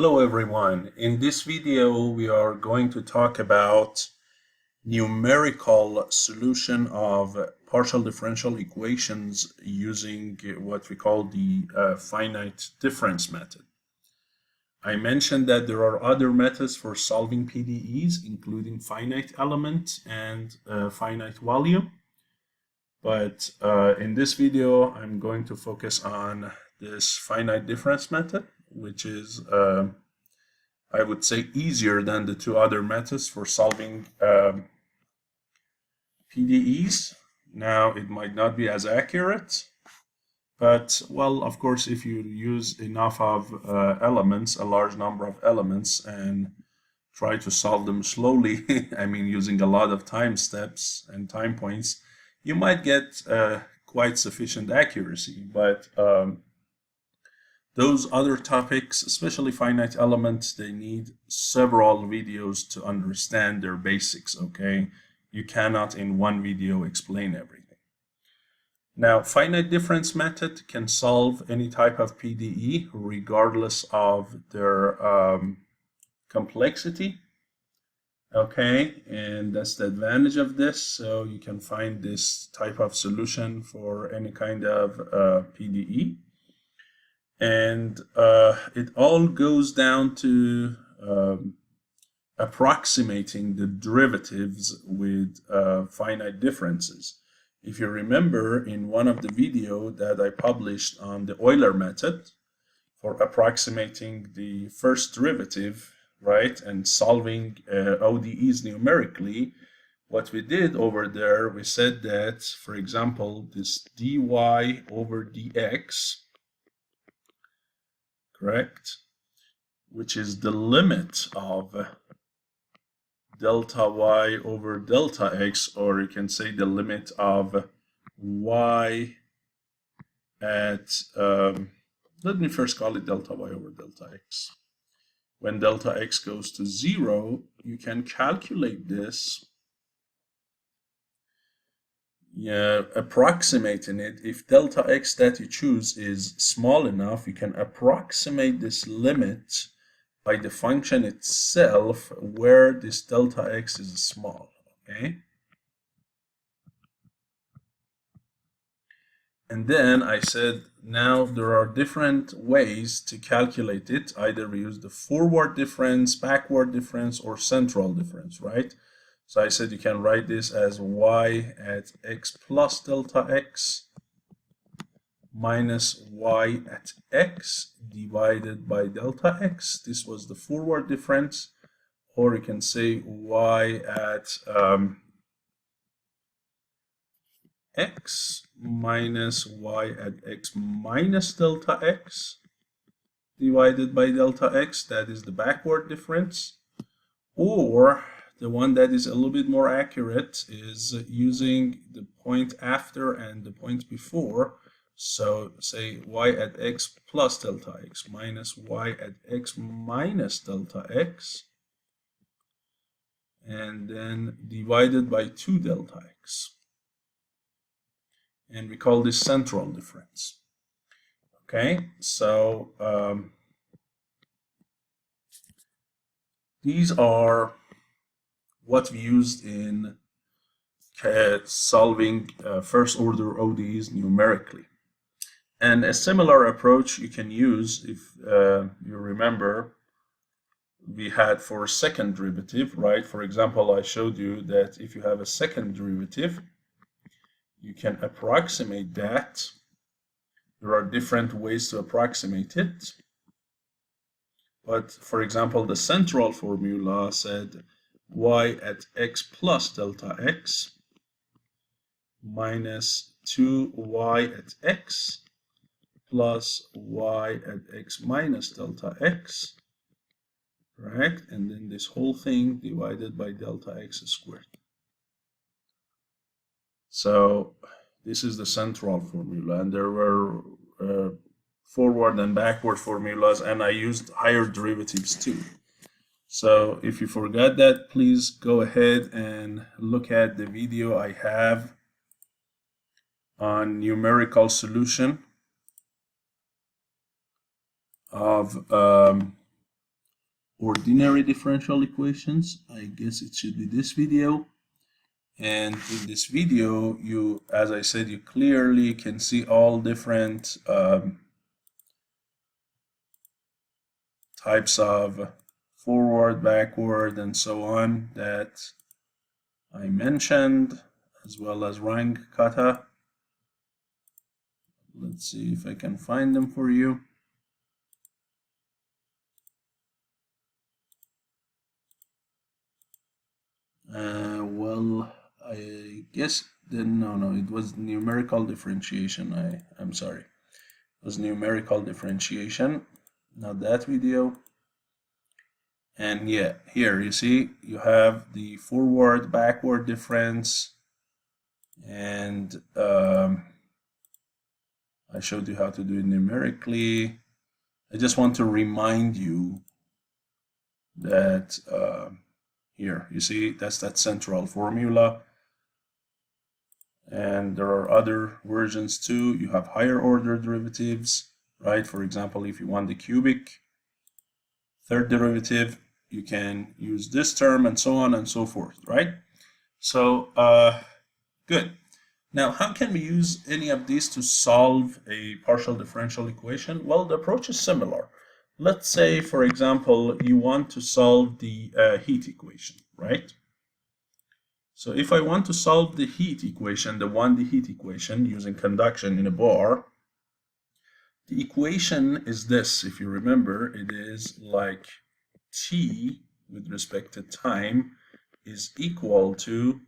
Hello everyone. In this video we are going to talk about numerical solution of partial differential equations using what we call the finite difference method. I mentioned that there are other methods for solving PDEs, including finite element and finite volume. But in this video I'm going to focus on this finite difference method, which is I would say easier than the two other methods for solving PDEs. Now it might not be as accurate, but well, of course, if you use enough of elements, a large number of elements, and try to solve them slowly, I mean using a lot of time steps and time points, you might get quite sufficient accuracy. But those other topics, especially finite elements, they need several videos to understand their basics, okay? You cannot in one video explain everything. Now, finite difference method can solve any type of PDE regardless of their complexity, okay? And that's the advantage of this. So you can find this type of solution for any kind of PDE. And it all goes down to approximating the derivatives with finite differences. If you remember, in one of the videos that I published on the Euler method for approximating the first derivative, right, and solving ODEs numerically, what we did over there, we said that, for example, this dy over dx, correct, which is the limit of delta y over delta x, or you can say the limit of y at, let me first call it delta y over delta x. When delta x goes to 0, you can calculate this, approximating it. If delta x that you choose is small enough, you can approximate this limit by the function itself where this delta x is small, okay? And then I said, now there are different ways to calculate it. Either we use the forward difference, backward difference, or central difference, right? So I said you can write this as y at x plus delta x minus y at x divided by delta x. This was the forward difference. Or you can say y at x minus y at x minus delta x divided by delta x. That is the backward difference. Or the one that is a little bit more accurate is using the point after and the point before. So say y at x plus delta x minus y at x minus delta x, and then divided by 2 delta x. And we call this central difference. Okay, so these are what we used in solving first order ODEs numerically. And a similar approach you can use, if you remember, we had for second derivative, right? For example, I showed you that if you have a second derivative, you can approximate that. There are different ways to approximate it. But for example, the central formula said y at x plus delta x minus 2y at x plus y at x minus delta x, right? And then this whole thing divided by delta x squared. So this is the central formula, and there were forward and backward formulas, and I used higher derivatives too. So if you forgot that, please go ahead and look at the video I have on numerical solution of ordinary differential equations. I guess it should be this video. And in this video, you, as I said, you clearly can see all different types of forward, backward, and so on that I mentioned, as well as rank kata. Let's see if I can find them for you. Well, I guess then no, it was numerical differentiation. I'm sorry, it was numerical differentiation, not that video. And yeah, here you see you have the forward, backward difference, and I showed you how to do it numerically. I just want to remind you that here, you see, that's that central formula. And there are other versions too. You have higher order derivatives, right? For example, if you want the cubic third derivative, you can use this term and so on and so forth, right? So, good. Now, how can we use any of these to solve a partial differential equation? Well, the approach is similar. Let's say, for example, you want to solve the heat equation, right? So if I want to solve the heat equation, the 1D heat equation using conduction in a bar, the equation is this. If you remember, it is like T with respect to time is equal to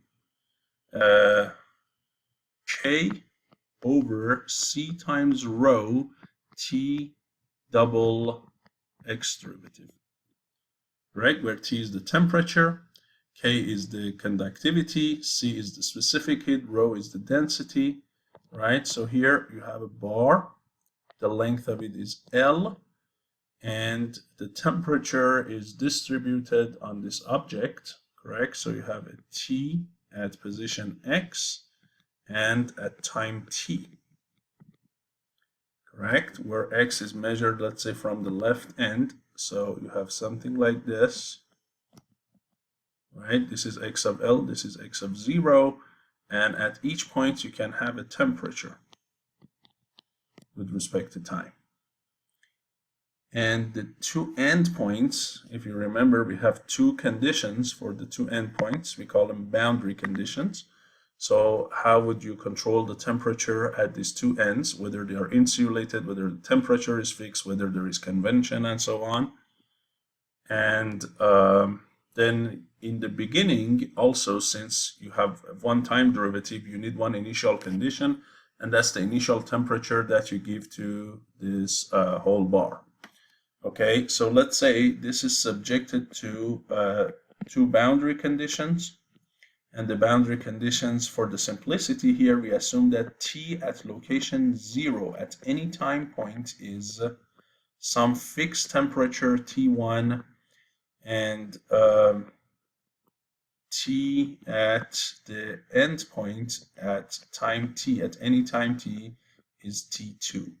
K over C times rho T double X derivative, right? Where T is the temperature, K is the conductivity, C is the specific heat, rho is the density, right? So here you have a bar, the length of it is L, and the temperature is distributed on this object, correct? So you have a T at position X and at time T, correct? Where X is measured, let's say, from the left end. So you have something like this, right? This is X of L, this is X of 0, and at each point you can have a temperature with respect to time. And the two endpoints, if you remember, we have two conditions for the two endpoints. We call them boundary conditions. So how would you control the temperature at these two ends, whether they are insulated, whether the temperature is fixed, whether there is convection, and so on. And then in the beginning, also, since you have a one-time derivative, you need one initial condition, and that's the initial temperature that you give to this whole bar. Okay, so let's say this is subjected to two boundary conditions. And the boundary conditions, for the simplicity here, we assume that T at location 0 at any time point is some fixed temperature T1, and T at the end point at time T, at any time T, is T2.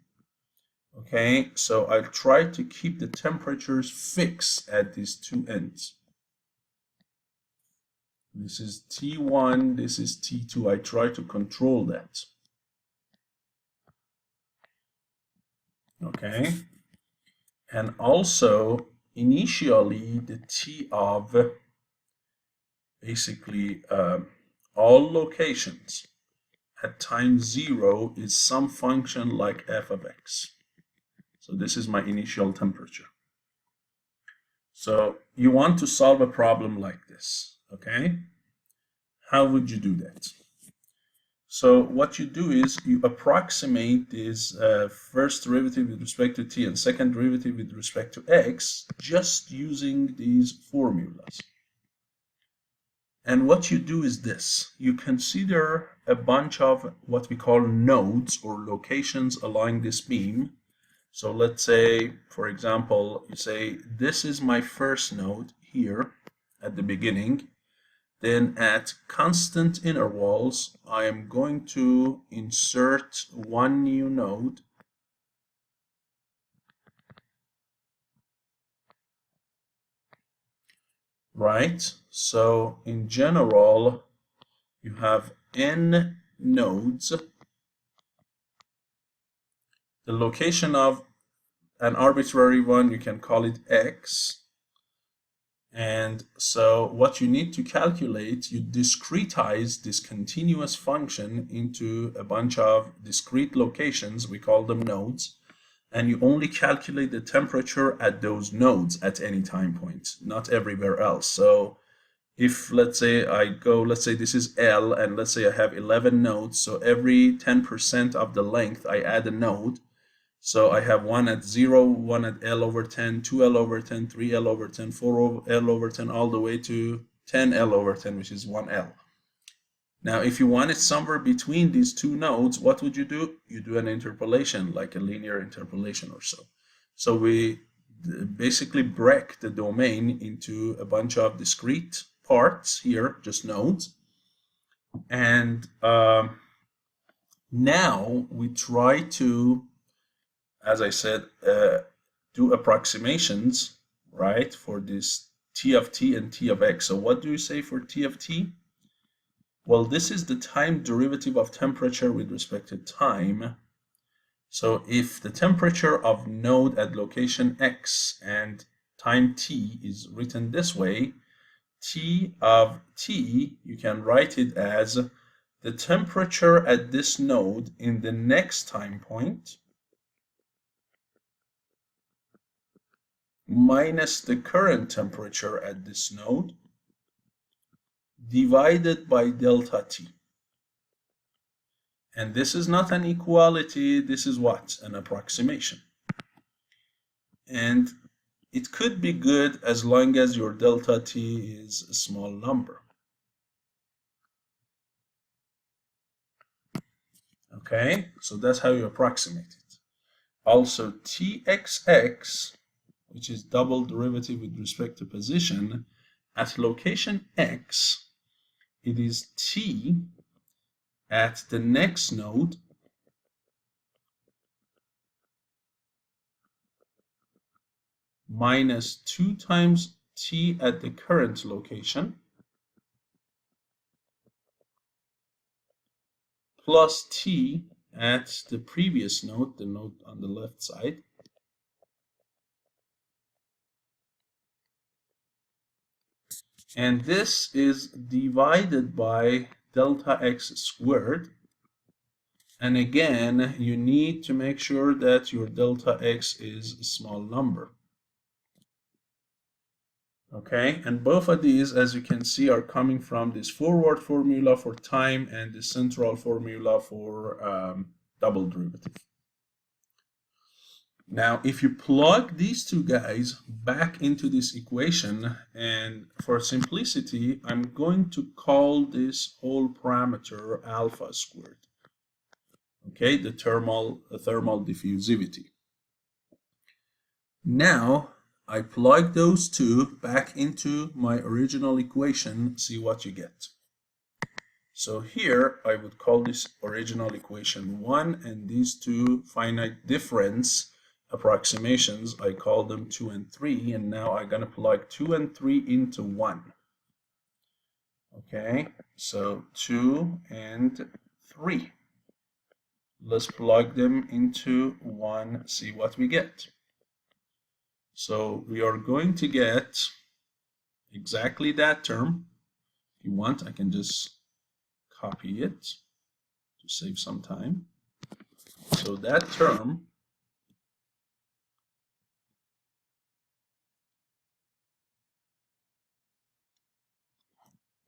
Okay, so I'll try to keep the temperatures fixed at these two ends. This is T1, this is T2. I try to control that. Okay, and also initially the T of basically all locations at time 0 is some function like f of x. So this is my initial temperature. So you want to solve a problem like this, okay? How would you do that? So what you do is you approximate this first derivative with respect to t and second derivative with respect to x just using these formulas. And what you do is this. You consider a bunch of what we call nodes or locations along this beam. So let's say, for example, you say, this is my first node here at the beginning. Then at constant intervals, I am going to insert one new node. right? So in general, you have n nodes. The location of an arbitrary one, you can call it x. And so what you need to calculate, you discretize this continuous function into a bunch of discrete locations, we call them nodes, and you only calculate the temperature at those nodes at any time point, not everywhere else. So if let's say let's say this is L, and let's say I have 11 nodes, so every 10% of the length I add a node. So I have one at 0, one at L over 10, 2L over 10, 3L over 10, 4L over 10, all the way to 10L over 10, which is 1L. Now, if you want it somewhere between these two nodes, what would you do? You do an interpolation, like a linear interpolation or so. So we basically break the domain into a bunch of discrete parts here, just nodes. And now we try to, as I said, do approximations, right, for this t of t and t of x. So what do you say for t of t? Well, this is the time derivative of temperature with respect to time. So if the temperature of node at location x and time t is written this way, t of t, you can write it as the temperature at this node in the next time point minus the current temperature at this node divided by delta t. And this is not an equality, this is what? An approximation. And it could be good as long as your delta t is a small number. Okay, so that's how you approximate it. Also, txx, which is double derivative with respect to position, at location x, it is t at the next node minus 2 times t at the current location plus t at the previous node, the node on the left side, and this is divided by delta x squared. And again, you need to make sure that your delta x is a small number. Okay, and both of these, as you can see, are coming from this forward formula for time and the central formula for double derivative. Now, if you plug these two guys back into this equation, and for simplicity, I'm going to call this whole parameter alpha squared. Okay, the thermal diffusivity. Now, I plug those two back into my original equation, see what you get. So here, I would call this original equation 1, and these two finite difference approximations, I call them 2 and 3, and now I'm going to plug 2 and 3 into 1. Okay, so 2 and 3. Let's plug them into 1, see what we get. So we are going to get exactly that term. If you want, I can just copy it to save some time. So that term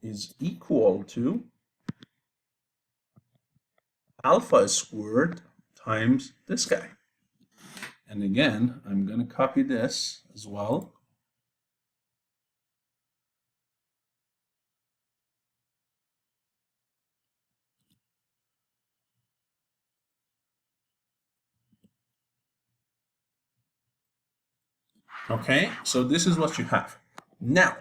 is equal to alpha squared times this guy. And again, I'm going to copy this as well. Okay, so this is what you have. Now,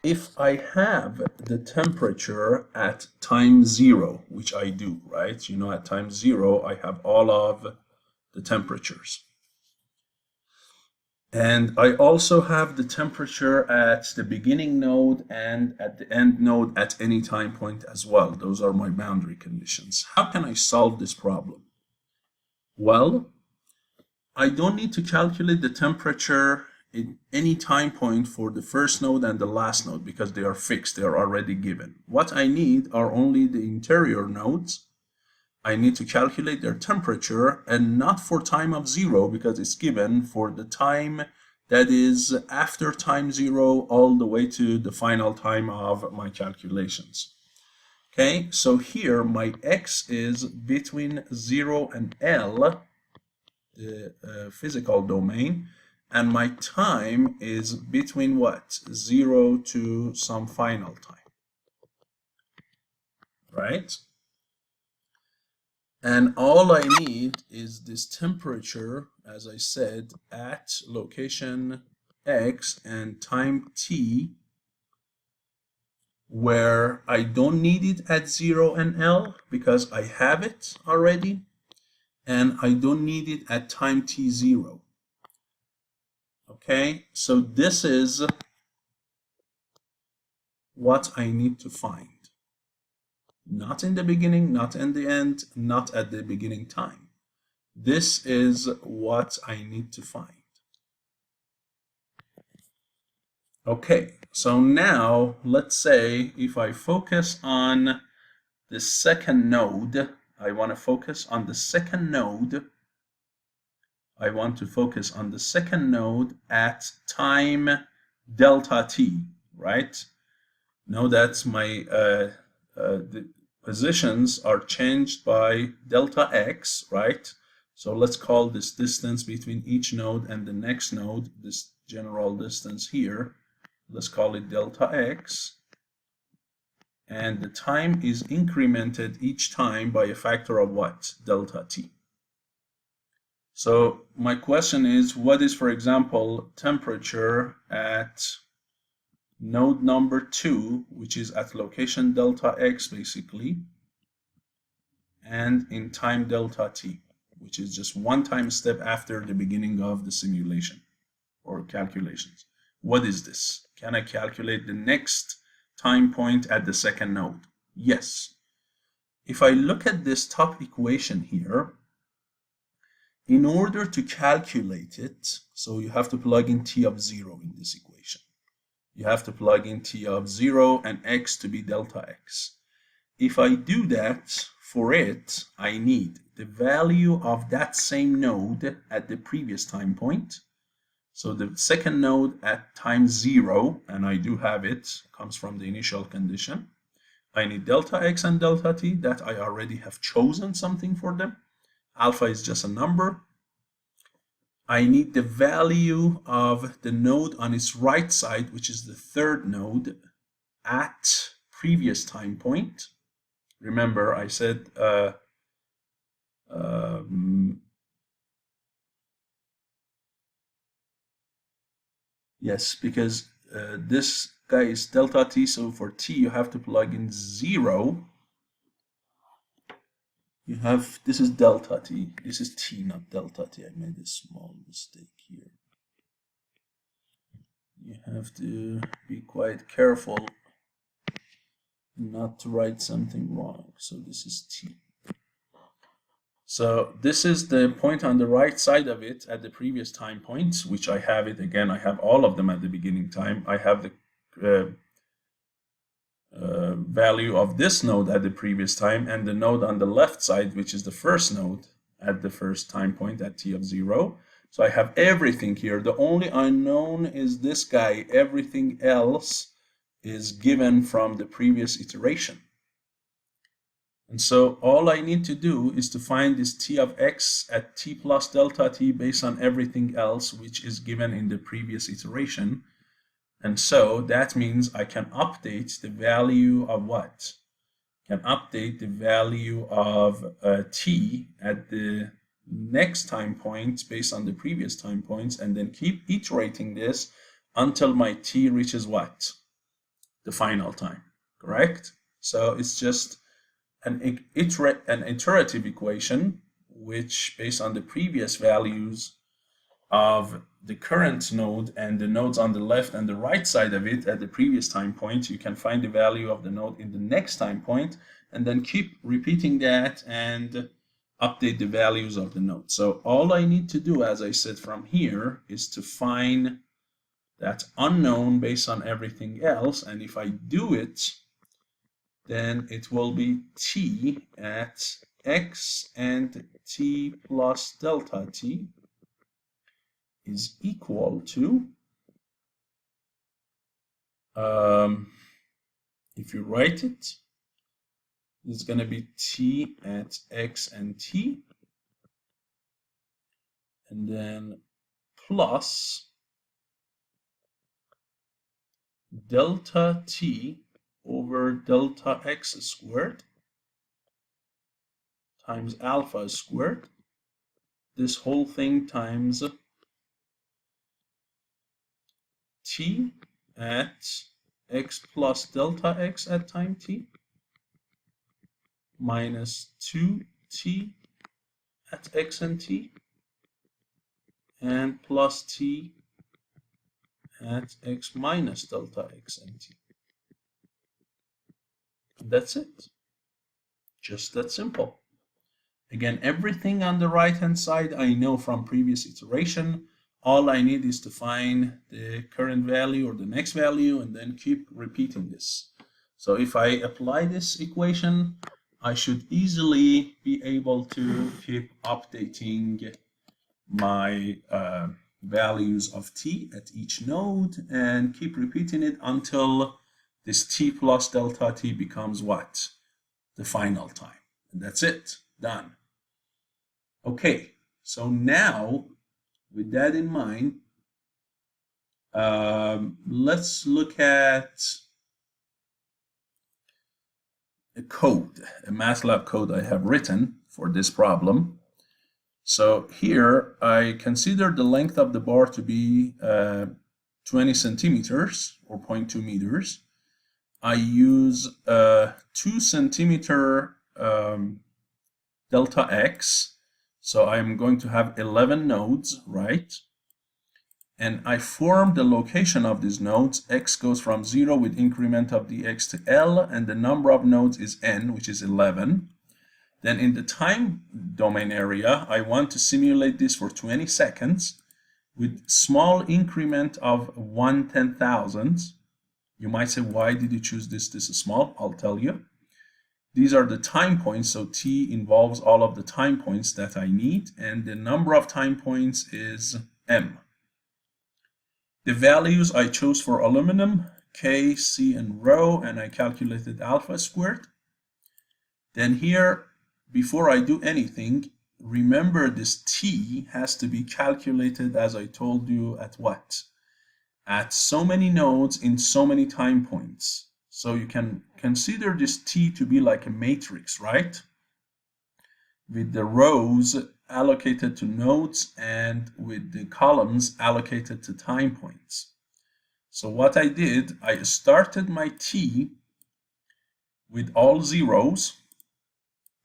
if I have the temperature at time 0, which I do, right? You know, at time 0, I have all of the temperatures. And I also have the temperature at the beginning node and at the end node at any time point as well. Those are my boundary conditions. How can I solve this problem? Well, I don't need to calculate the temperature at any time point for the first node and the last node because they are fixed, they are already given. What I need are only the interior nodes. I need to calculate their temperature, and not for time of 0 because it's given, for the time that is after time 0 all the way to the final time of my calculations. Okay, so here my x is between 0 and L, the physical domain, and my time is between what? 0 to some final time, right? And all I need is this temperature, as I said, at location x and time t, where I don't need it at 0 and L because I have it already, and I don't need it at time t0. Okay, so this is what I need to find. Not in the beginning, not in the end, not at the beginning time. This is what I need to find. Okay, so now let's say if I focus on the second node, I want to focus on the second node. I want to focus on the second node at time delta t, right? Know that my the positions are changed by delta x, right? So let's call this distance between each node and the next node, this general distance here, let's call it delta x. And the time is incremented each time by a factor of what? Delta t. So my question is, what is, for example, temperature at node number 2, which is at location delta x basically, and in time delta t, which is just one time step after the beginning of the simulation or calculations. What is this? Can I calculate the next time point at the second node? Yes. If I look at this top equation here, in order to calculate it, so you have to plug in t of 0 in this equation. You have to plug in t of 0 and x to be delta x. If I do that, for it, I need the value of that same node at the previous time point. So the second node at time 0, and I do have it, comes from the initial condition. I need delta x and delta t that I already have chosen something for them. Alpha is just a number. I need the value of the node on its right side, which is the third node, at previous time point. Remember, I said yes, because this guy is delta t, so for t you have to plug in 0. You have, this is delta t, this is t, not delta t. I made a small mistake here. You have to be quite careful not to write something wrong. So this is t. So this is the point on the right side of it at the previous time points, which I have it again. I have all of them at the beginning time. I have the value of this node at the previous time, and the node on the left side, which is the first node at the first time point at t of 0. So I have everything here. The only unknown is this guy. Everything else is given from the previous iteration. And so all I need to do is to find this t of x at t plus delta t based on everything else which is given in the previous iteration. And so that means I can update the value of what? Can update the value of t at the next time point based on the previous time points, and then keep iterating this until my t reaches what? The final time, correct? So it's just an iterative equation, which based on the previous values of the current node and the nodes on the left and the right side of it at the previous time point. You can find the value of the node in the next time point, and then keep repeating that and update the values of the node. So all I need to do, as I said, from here is to find that unknown based on everything else, and if I do it, then it will be t at x and t plus delta t is equal to, if you write it, it's going to be t at x and t, and then plus delta t over delta x squared times alpha squared, this whole thing times t at x plus delta x at time t minus 2t at x and t and plus t at x minus delta x and t. That's it. Just that simple. Again, everything on the right hand side I know from previous iteration. All I need is to find the current value or the next value and then keep repeating this. So if I apply this equation, I should easily be able to keep updating my values of t at each node and keep repeating it until this t plus delta t becomes what? The final time. And that's it. Done. Okay, so now with that in mind, let's look at a code, a MATLAB code I have written for this problem. So here I consider the length of the bar to be 20 centimeters or 0.2 meters. I use 2 centimeter delta x. So I'm going to have 11 nodes, right? And I form the location of these nodes. X goes from 0 with increment of dx to L, and the number of nodes is n, which is 11. Then in the time domain area, I want to simulate this for 20 seconds with small increment of 1/10,000. You might say, why did you choose this small? I'll tell you. These are the time points, so t involves all of the time points that I need, and the number of time points is m. The values I chose for aluminum, K, C, and rho, and I calculated alpha squared. Then here, before I do anything, remember this t has to be calculated, as I told you, at what? At so many nodes in so many time points. So you can consider this t to be like a matrix, right? With the rows allocated to nodes and with the columns allocated to time points. So what I did, I started my t with all zeros,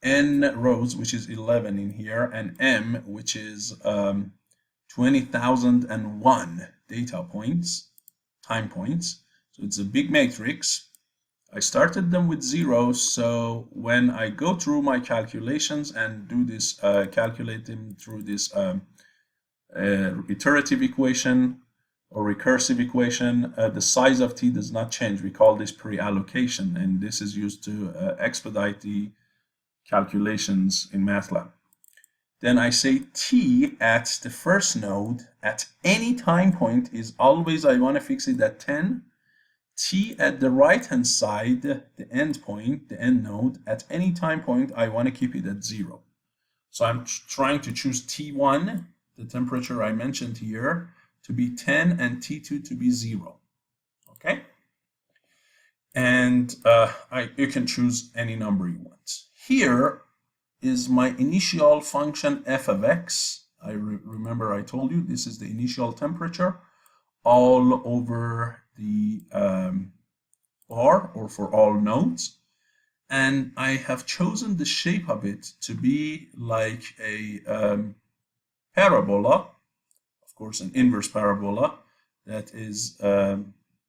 n rows, which is 11 in here, and m, which is 20,001 data points, time points. So it's a big matrix. I started them with zeros, so when I go through my calculations and do this, calculate them through this iterative equation or recursive equation, the size of t does not change. We call this pre-allocation, and this is used to expedite the calculations in MATLAB. Then I say t at the first node at any time point is always, I want to fix it at 10. T at the right hand side, the end point, the end node, at any time point, I want to keep it at 0. So I'm trying to choose T1, the temperature I mentioned here, to be 10 and T2 to be 0. Okay? And you can choose any number you want. Here is my initial function f of x. Remember I told you this is the initial temperature all over the bar, or for all nodes, and I have chosen the shape of it to be like a parabola. Of course, an inverse parabola that is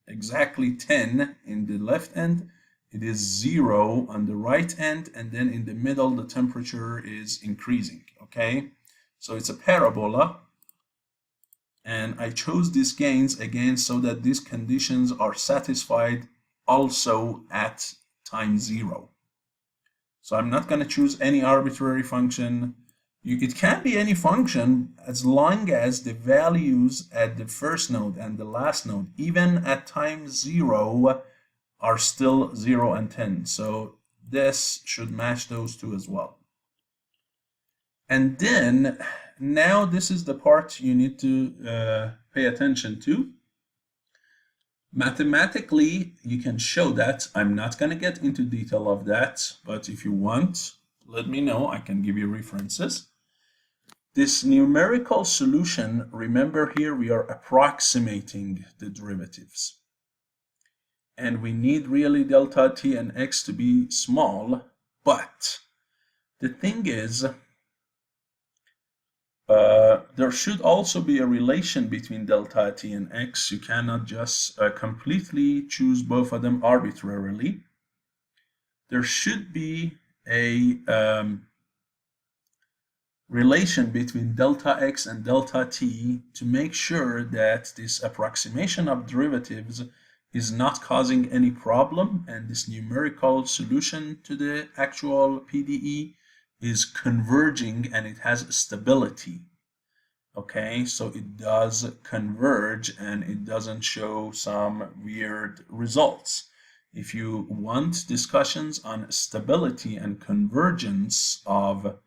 exactly 10 in the left end. It is 0 on the right end, and then in the middle the temperature is increasing. Okay, so it's a parabola, and I chose these gains again so that these conditions are satisfied also at time 0. So I'm not going to choose any arbitrary function. It can be any function as long as the values at the first node and the last node, even at time 0, are still 0 and 10. So this should match those two as well. And then now this is the part you need to pay attention to. Mathematically, you can show that. I'm not going to get into detail of that, but if you want, let me know. I can give you references. This numerical solution, remember here we are approximating the derivatives. And we need really delta t and x to be small, but the thing is, there should also be a relation between delta t and x. You cannot just completely choose both of them arbitrarily. There should be a relation between delta x and delta t to make sure that this approximation of derivatives is not causing any problem, and this numerical solution to the actual PDE is converging and it has stability. Okay, so it does converge and it doesn't show some weird results. If you want discussions on stability and convergence of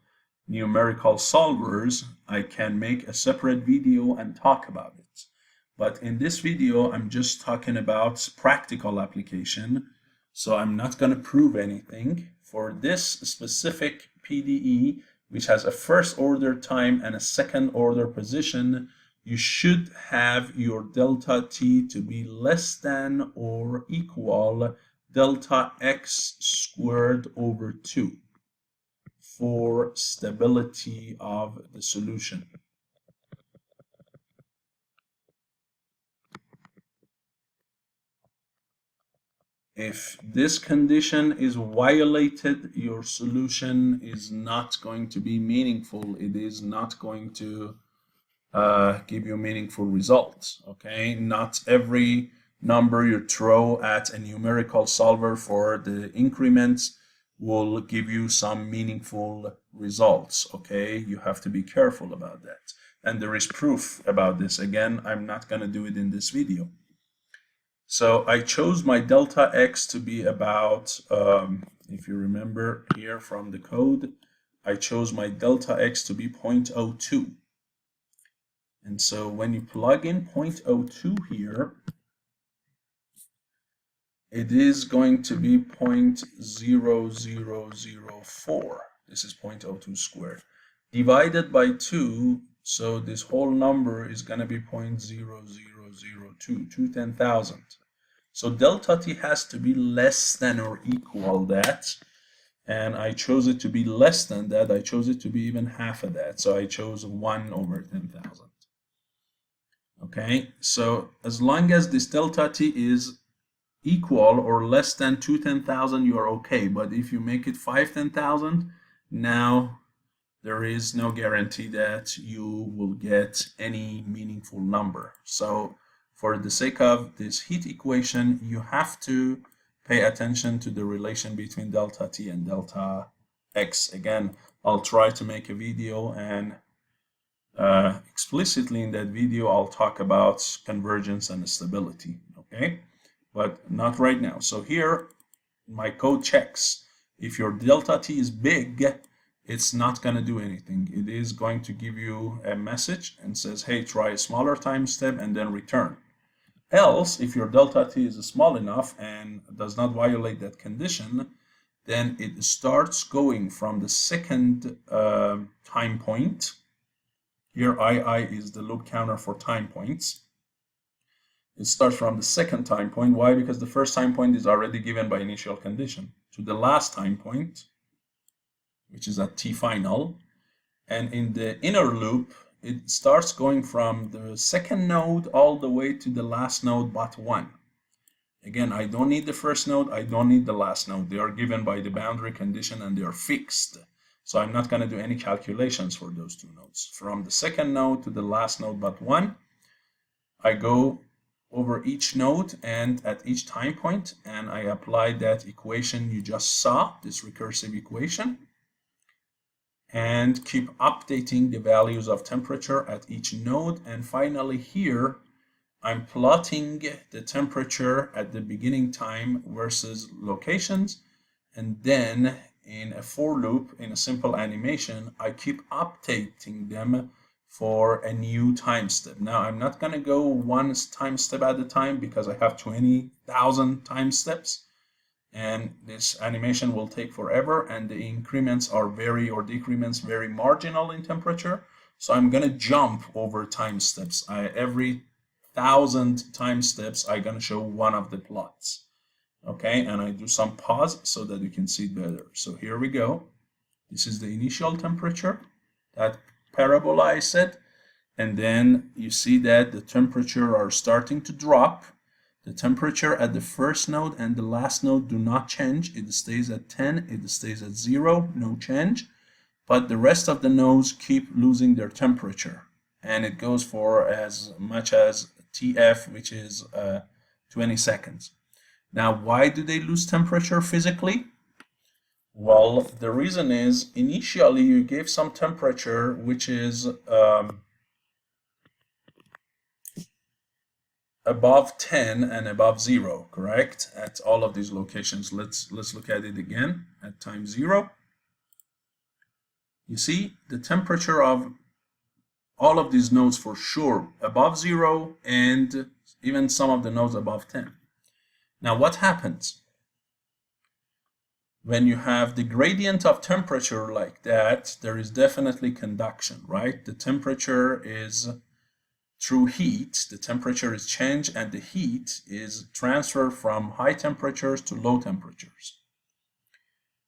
numerical solvers, I can make a separate video and talk about it. But in this video, I'm just talking about practical application, so I'm not going to prove anything. For this specific PDE, which has a first order time and a second order position, you should have your delta t to be less than or equal delta x squared over 2 for stability of the solution. If this condition is violated, your solution is not going to be meaningful. It is not going to give you meaningful results. Okay, not every number you throw at a numerical solver for the increments will give you some meaningful results. Okay, you have to be careful about that. And there is proof about this. Again, I'm not going to do it in this video. So I chose my delta x to be about, if you remember here from the code, I chose my delta x to be 0.02. And so when you plug in 0.02 here, it is going to be 0.0004. This is 0.02 squared. Divided by 2, so this whole number is going to be 0.0002, 2/10,000. So delta t has to be less than or equal that, and I chose it to be less than that. I chose it to be even half of that, so I chose 1/10,000. Okay, so as long as this delta t is equal or less than 2/10,000, you are okay. But if you make it 5/10,000, now there is no guarantee that you will get any meaningful number. So for the sake of this heat equation, you have to pay attention to the relation between delta t and delta x. Again, I'll try to make a video, and explicitly in that video I'll talk about convergence and stability. Okay, but not right now. So here my code checks. If your delta t is big, it's not going to do anything. It is going to give you a message and says, hey, try a smaller time step and then return. Else, if your delta t is small enough and does not violate that condition, then it starts going from the second time point. Here II is the loop counter for time points. It starts from the second time point. Why? Because the first time point is already given by initial condition, to the last time point, which is at t final. And in the inner loop, it starts going from the second node all the way to the last node but one. Again, I don't need the first node, I don't need the last node. They are given by the boundary condition and they are fixed. So I'm not going to do any calculations for those two nodes. From the second node to the last node but one, I go over each node and at each time point, and I apply that equation you just saw, this recursive equation, and keep updating the values of temperature at each node. And finally here, I'm plotting the temperature at the beginning time versus locations, and then in a for loop, in a simple animation, I keep updating them for a new time step. Now I'm not going to go one time step at a time because I have 20,000 time steps, and this animation will take forever, and the increments are decrements very marginal in temperature. So I'm going to jump over time steps. Every 1,000 time steps, I'm going to show one of the plots. Okay, and I do some pause so that you can see it better. So here we go. This is the initial temperature, that parabola I said, and then you see that the temperature are starting to drop. The temperature at the first node and the last node do not change. It stays at 10, it stays at 0, no change. But the rest of the nodes keep losing their temperature. And it goes for as much as TF, which is 20 seconds. Now, why do they lose temperature physically? Well, the reason is initially you gave some temperature which is above 10 and above 0, correct? At all of these locations. Let's look at it again at time 0. You see the temperature of all of these nodes for sure above 0, and even some of the nodes above 10. Now what happens when you have the gradient of temperature like that? There is definitely conduction, right? The temperature is through heat, the temperature is changed, and the heat is transferred from high temperatures to low temperatures.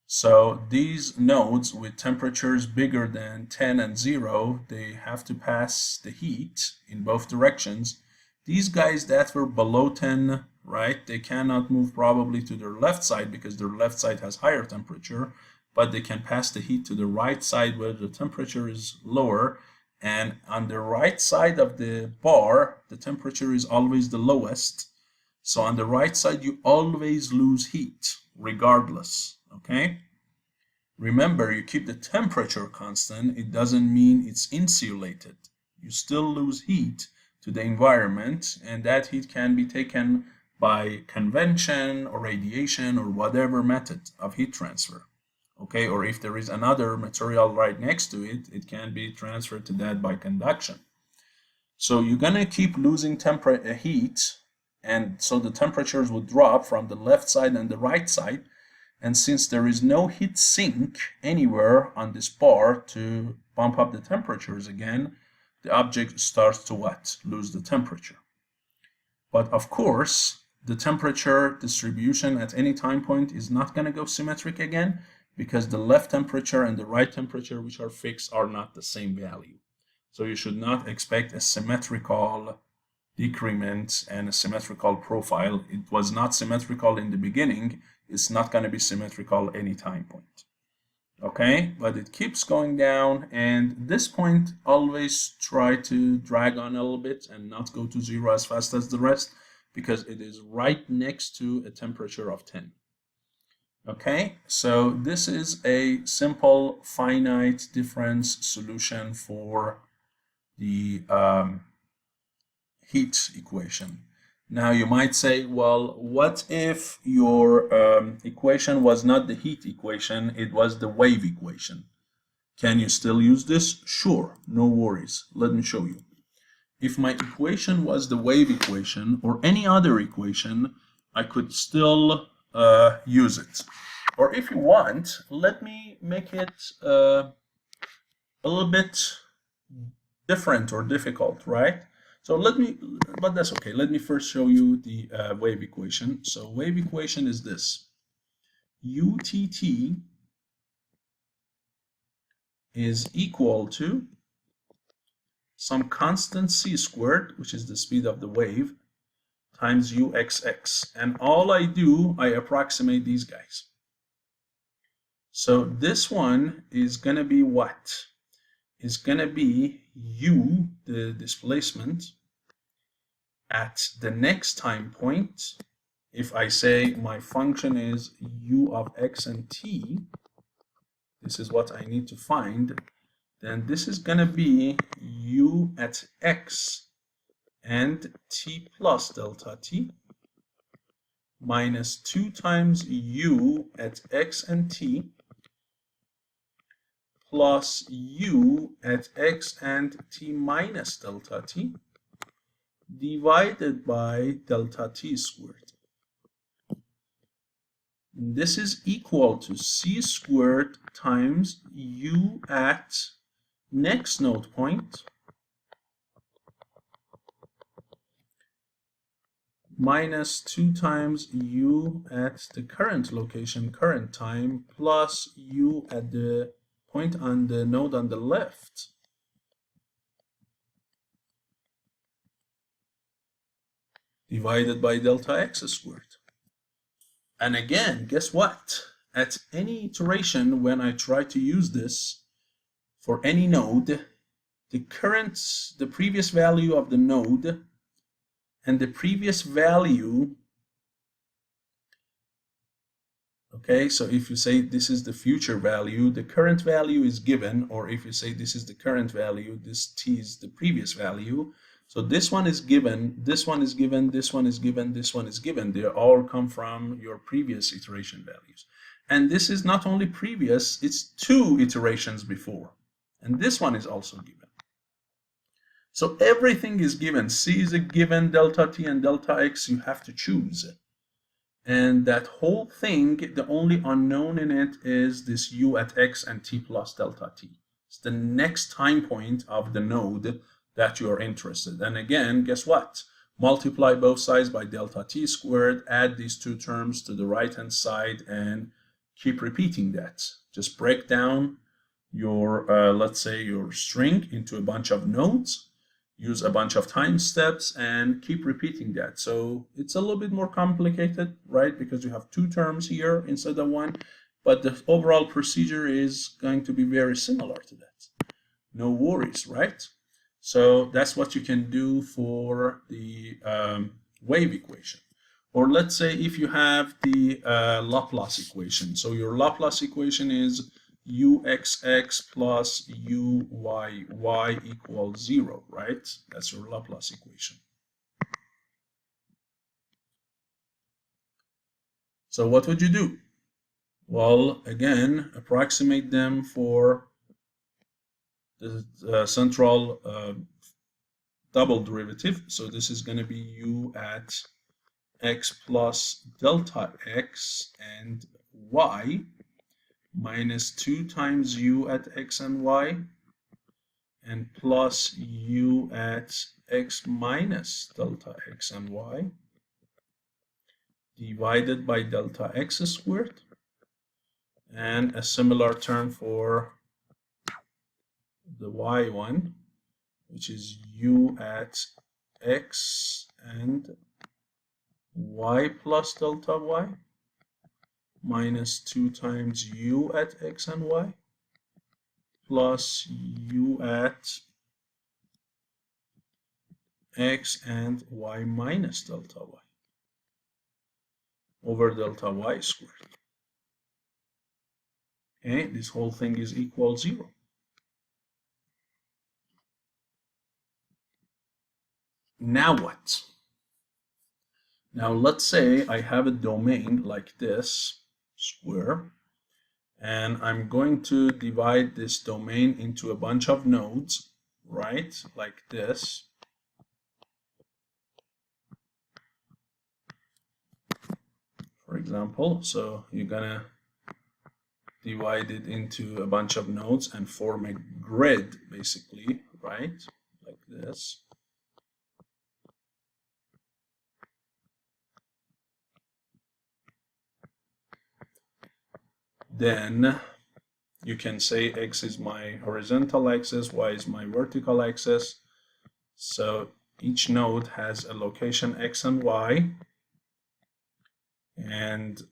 So these nodes with temperatures bigger than 10 and 0, they have to pass the heat in both directions. These guys that were below 10, right, they cannot move probably to their left side because their left side has higher temperature, but they can pass the heat to the right side where the temperature is lower. And on the right side of the bar, the temperature is always the lowest. So on the right side, you always lose heat regardless, okay? Remember, you keep the temperature constant. It doesn't mean it's insulated. You still lose heat to the environment, and that heat can be taken by convection or radiation or whatever method of heat transfer. Okay, or if there is another material right next to it, it can be transferred to that by conduction. So you're gonna keep losing heat, and so the temperatures will drop from the left side and the right side. And since there is no heat sink anywhere on this bar to bump up the temperatures again, the object starts to what? Lose the temperature. But of course, the temperature distribution at any time point is not gonna go symmetric again, because the left temperature and the right temperature, which are fixed, are not the same value. So you should not expect a symmetrical decrement and a symmetrical profile. It was not symmetrical in the beginning. It's not going to be symmetrical any time point. Okay, but it keeps going down, and this point always try to drag on a little bit and not go to 0 as fast as the rest, because it is right next to a temperature of 10. Okay, so this is a simple finite difference solution for the heat equation. Now you might say, well, what if your equation was not the heat equation, it was the wave equation? Can you still use this? Sure, no worries. Let me show you. If my equation was the wave equation or any other equation, I could still use it. Or if you want, let me make it a little bit different or difficult, right? So but that's okay. Let me first show you the wave equation. So wave equation is this. UTT is equal to some constant c squared, which is the speed of the wave, times uxx. And all I do, I approximate these guys. So this one is going to be what? It's going to be u, the displacement, at the next time point. If I say my function is u of x and t, this is what I need to find, then this is going to be u at x and t plus delta t minus 2 times u at x and t plus u at x and t minus delta t divided by delta t squared. This is equal to c squared times u at next node point minus 2 times u at the current location, current time, plus u at the point on the node on the left divided by delta x squared. And again, guess what? At any iteration, when I try to use this for any node, the previous value of the node and the previous value, okay, so if you say this is the future value, the current value is given, or if you say this is the current value, this t is the previous value. So this one is given, this one is given, this one is given, this one is given. They all come from your previous iteration values. And this is not only previous, it's 2 iterations before. And this one is also given. So everything is given. C is a given, delta t and delta x, you have to choose. And that whole thing, the only unknown in it is this u at x and t plus delta t. It's the next time point of the node that you are interested. And again, guess what? Multiply both sides by delta t squared, add these two terms to the right-hand side, and keep repeating that. Just break down your, let's say, your string into a bunch of nodes, use a bunch of time steps, and keep repeating that. So it's a little bit more complicated, right? Because you have 2 terms here instead of 1, but the overall procedure is going to be very similar to that. No worries, right? So that's what you can do for the wave equation. Or let's say if you have the Laplace equation. So your Laplace equation is uxx plus uyy equals 0, right? That's your Laplace equation. So what would you do? Well, again, approximate them for the central double derivative. So this is going to be u at x plus delta x and y minus 2 times u at x and y and plus u at x minus delta x and y divided by delta x squared, and a similar term for the y one, which is u at x and y plus delta y minus 2 times u at x and y plus u at x and y minus delta y over delta y squared. Okay, this whole thing is equal 0. Now what? Now let's say I have a domain like this, square, and I'm going to divide this domain into a bunch of nodes, right? Like this. For example, so you're gonna divide it into a bunch of nodes and form a grid, basically, right? Like this. Then you can say x is my horizontal axis, y is my vertical axis. So each node has a location x and y, and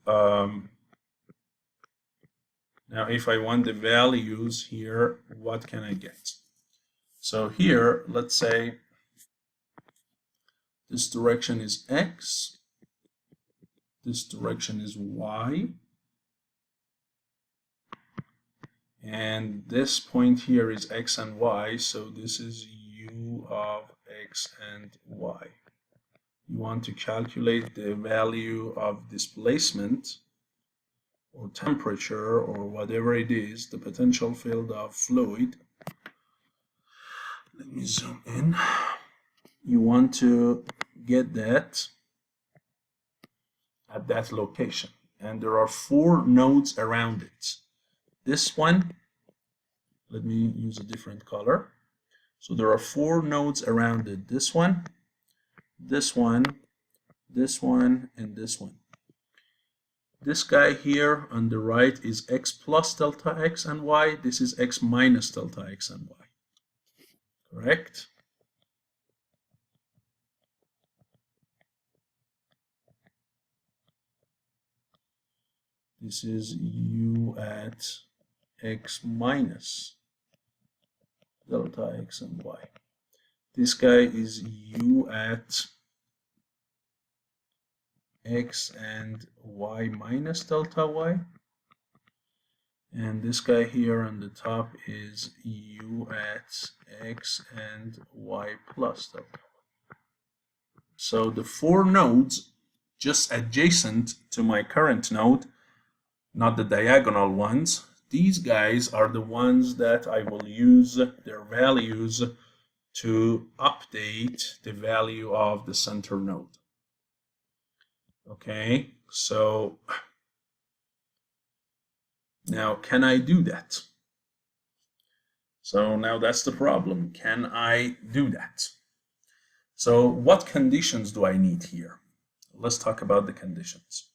now if I want the values here, what can I get? So here, let's say this direction is x, this direction is y, and this point here is x and y, so this is u of x and y. You want to calculate the value of displacement or temperature or whatever it is, the potential field of fluid. Let me zoom in. You want to get that at that location, and there are 4 nodes around it. This one, let me use a different color. So there are 4 nodes around it. This one, this one, this one, and this one. This guy here on the right is x plus delta x and y. This is x minus delta x and y. Correct? This is u at x minus delta x and y. This guy is u at x and y minus delta y. And this guy here on the top is u at x and y plus delta y. So the 4 nodes just adjacent to my current node, not the diagonal ones, these guys are the ones that I will use their values to update the value of the center node. Okay, so now can I do that? So now that's the problem. Can I do that? So what conditions do I need here? Let's talk about the conditions.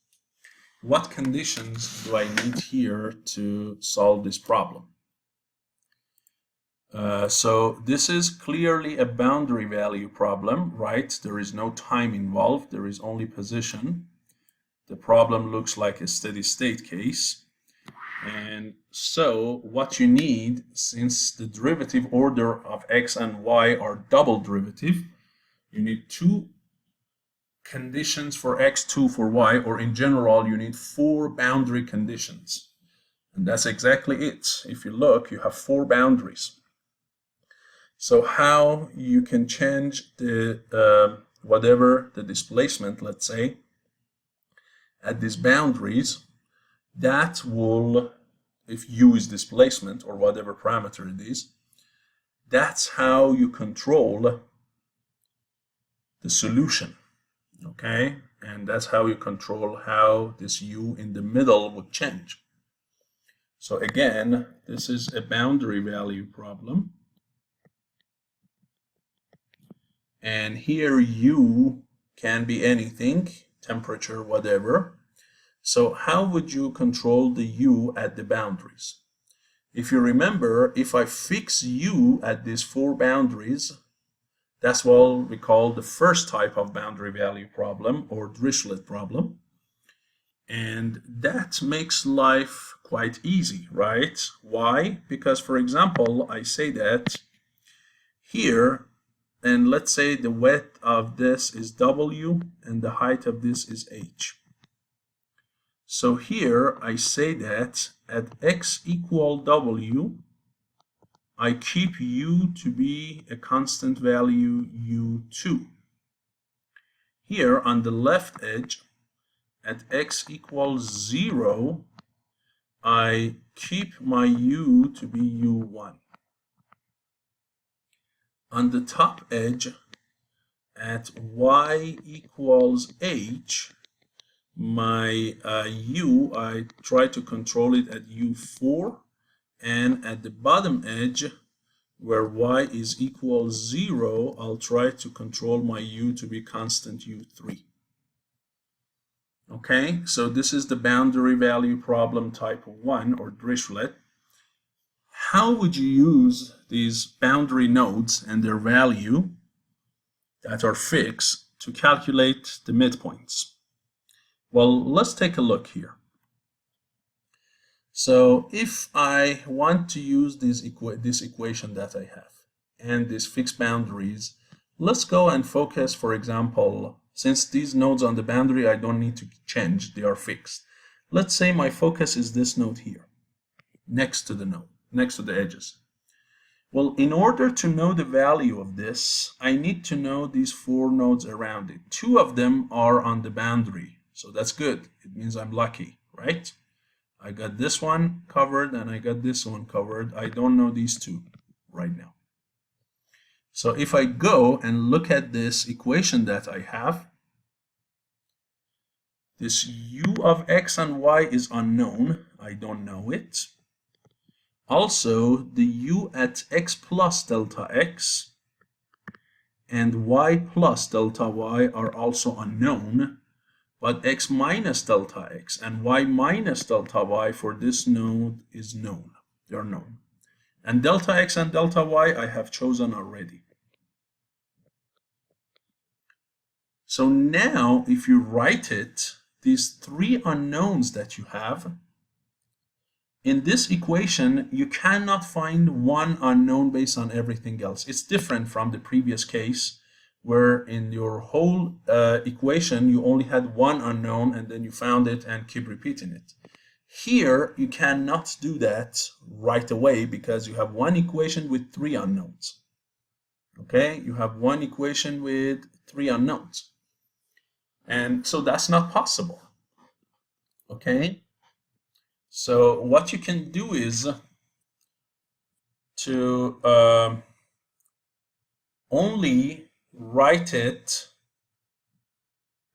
What conditions do I need here to solve this problem? So this is clearly a boundary value problem, right? There is no time involved. There is only position. The problem looks like a steady state case. And so what you need, since the derivative order of x and y are double derivative, you need 2 conditions for x, 2 for y, or in general, you need 4 boundary conditions. And that's exactly it. If you look, you have 4 boundaries. So how you can change the whatever the displacement, let's say, at these boundaries, that will, if u is displacement or whatever parameter it is, that's how you control the solution. Okay, and that's how you control how this u in the middle would change. So again, this is a boundary value problem. And here u can be anything, temperature, whatever. So how would you control the u at the boundaries? If you remember, if I fix u at these 4 boundaries, that's what we call the first type of boundary value problem or Dirichlet problem. And that makes life quite easy, right? Why? Because, for example, I say that here, and let's say the width of this is w and the height of this is h. So here I say that at x equal w, I keep u to be a constant value u2. Here on the left edge, at x equals 0, I keep my u to be u1. On the top edge, at y equals h, my u, I try to control it at u4. And at the bottom edge, where y is equal 0, I'll try to control my u to be constant u3. Okay, so this is the boundary value problem type 1 or Dirichlet. How would you use these boundary nodes and their value that are fixed to calculate the midpoints. Well, let's take a look here. So if I want to use this equation that I have and these fixed boundaries, let's go and focus, for example, since these nodes on the boundary I don't need to change, they are fixed. Let's say my focus is this node here, next to the node, next to the edges. Well, in order to know the value of this, I need to know these 4 nodes around it. 2 of them are on the boundary, so that's good. It means I'm lucky, right? I got this one covered and I got this one covered. I don't know these 2 right now. So if I go and look at this equation that I have, this u of x and y is unknown. I don't know it. Also, the u at x plus delta x and y plus delta y are also unknown, but x minus delta x and y minus delta y for this node is known. They are known. And delta x and delta y I have chosen already. So now if you write it, these 3 unknowns that you have, in this equation, you cannot find one unknown based on everything else. It's different from the previous case where in your whole equation, you only had one unknown and then you found it and keep repeating it. Here, you cannot do that right away because you have one equation with 3 unknowns. Okay, you have one equation with 3 unknowns. And so that's not possible. Okay. So what you can do is to only write it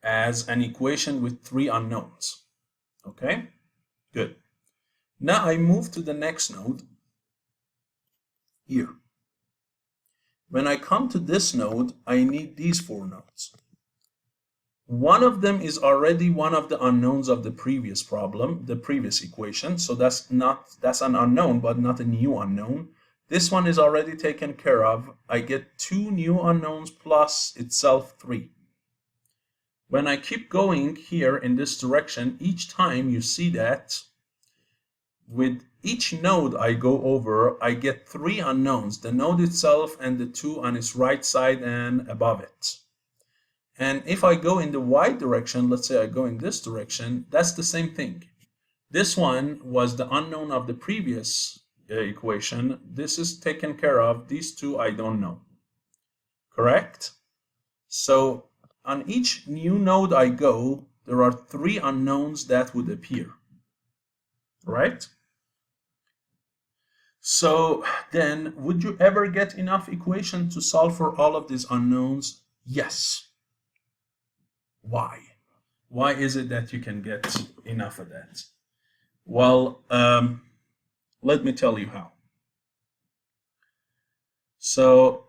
as an equation with 3 unknowns. Okay, good. Now I move to the next node here. When I come to this node, I need these 4 nodes. One of them is already one of the unknowns of the previous problem, the previous equation. So that's an unknown, but not a new unknown. This one is already taken care of. I get 2 new unknowns plus itself 3. When I keep going here in this direction, each time you see that with each node I go over, I get 3 unknowns, the node itself and the 2 on its right side and above it. And if I go in the y direction, let's say I go in this direction, that's the same thing. This one was the unknown of the previous equation. This is taken care of. These 2 I don't know. Correct? So on each new node I go, there are 3 unknowns that would appear. Right? So then, would you ever get enough equation to solve for all of these unknowns? Yes. Why? Why is it that you can get enough of that? Well, let me tell you how. So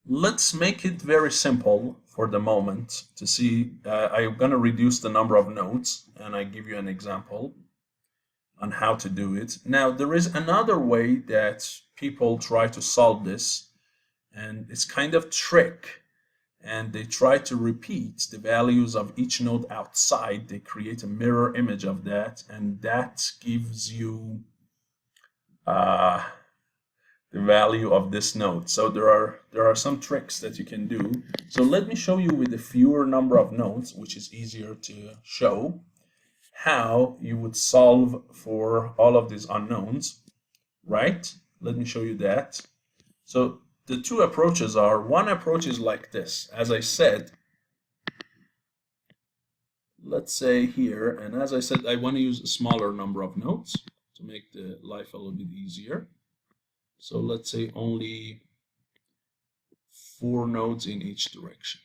let's make it very simple for the moment to see. I'm going to reduce the number of nodes and I give you an example on how to do it. Now, there is another way that people try to solve this. And it's kind of trick, and they try to repeat the values of each node outside. They create a mirror image of that, and that gives you the value of this node. So there are some tricks that you can do. So let me show you with a fewer number of nodes, which is easier to show, how you would solve for all of these unknowns, right? Let me show you that. So the 2 approaches are, one approach is like this. As I said, let's say here, and as I said, I want to use a smaller number of nodes to make the life a little bit easier. So let's say only 4 nodes in each direction.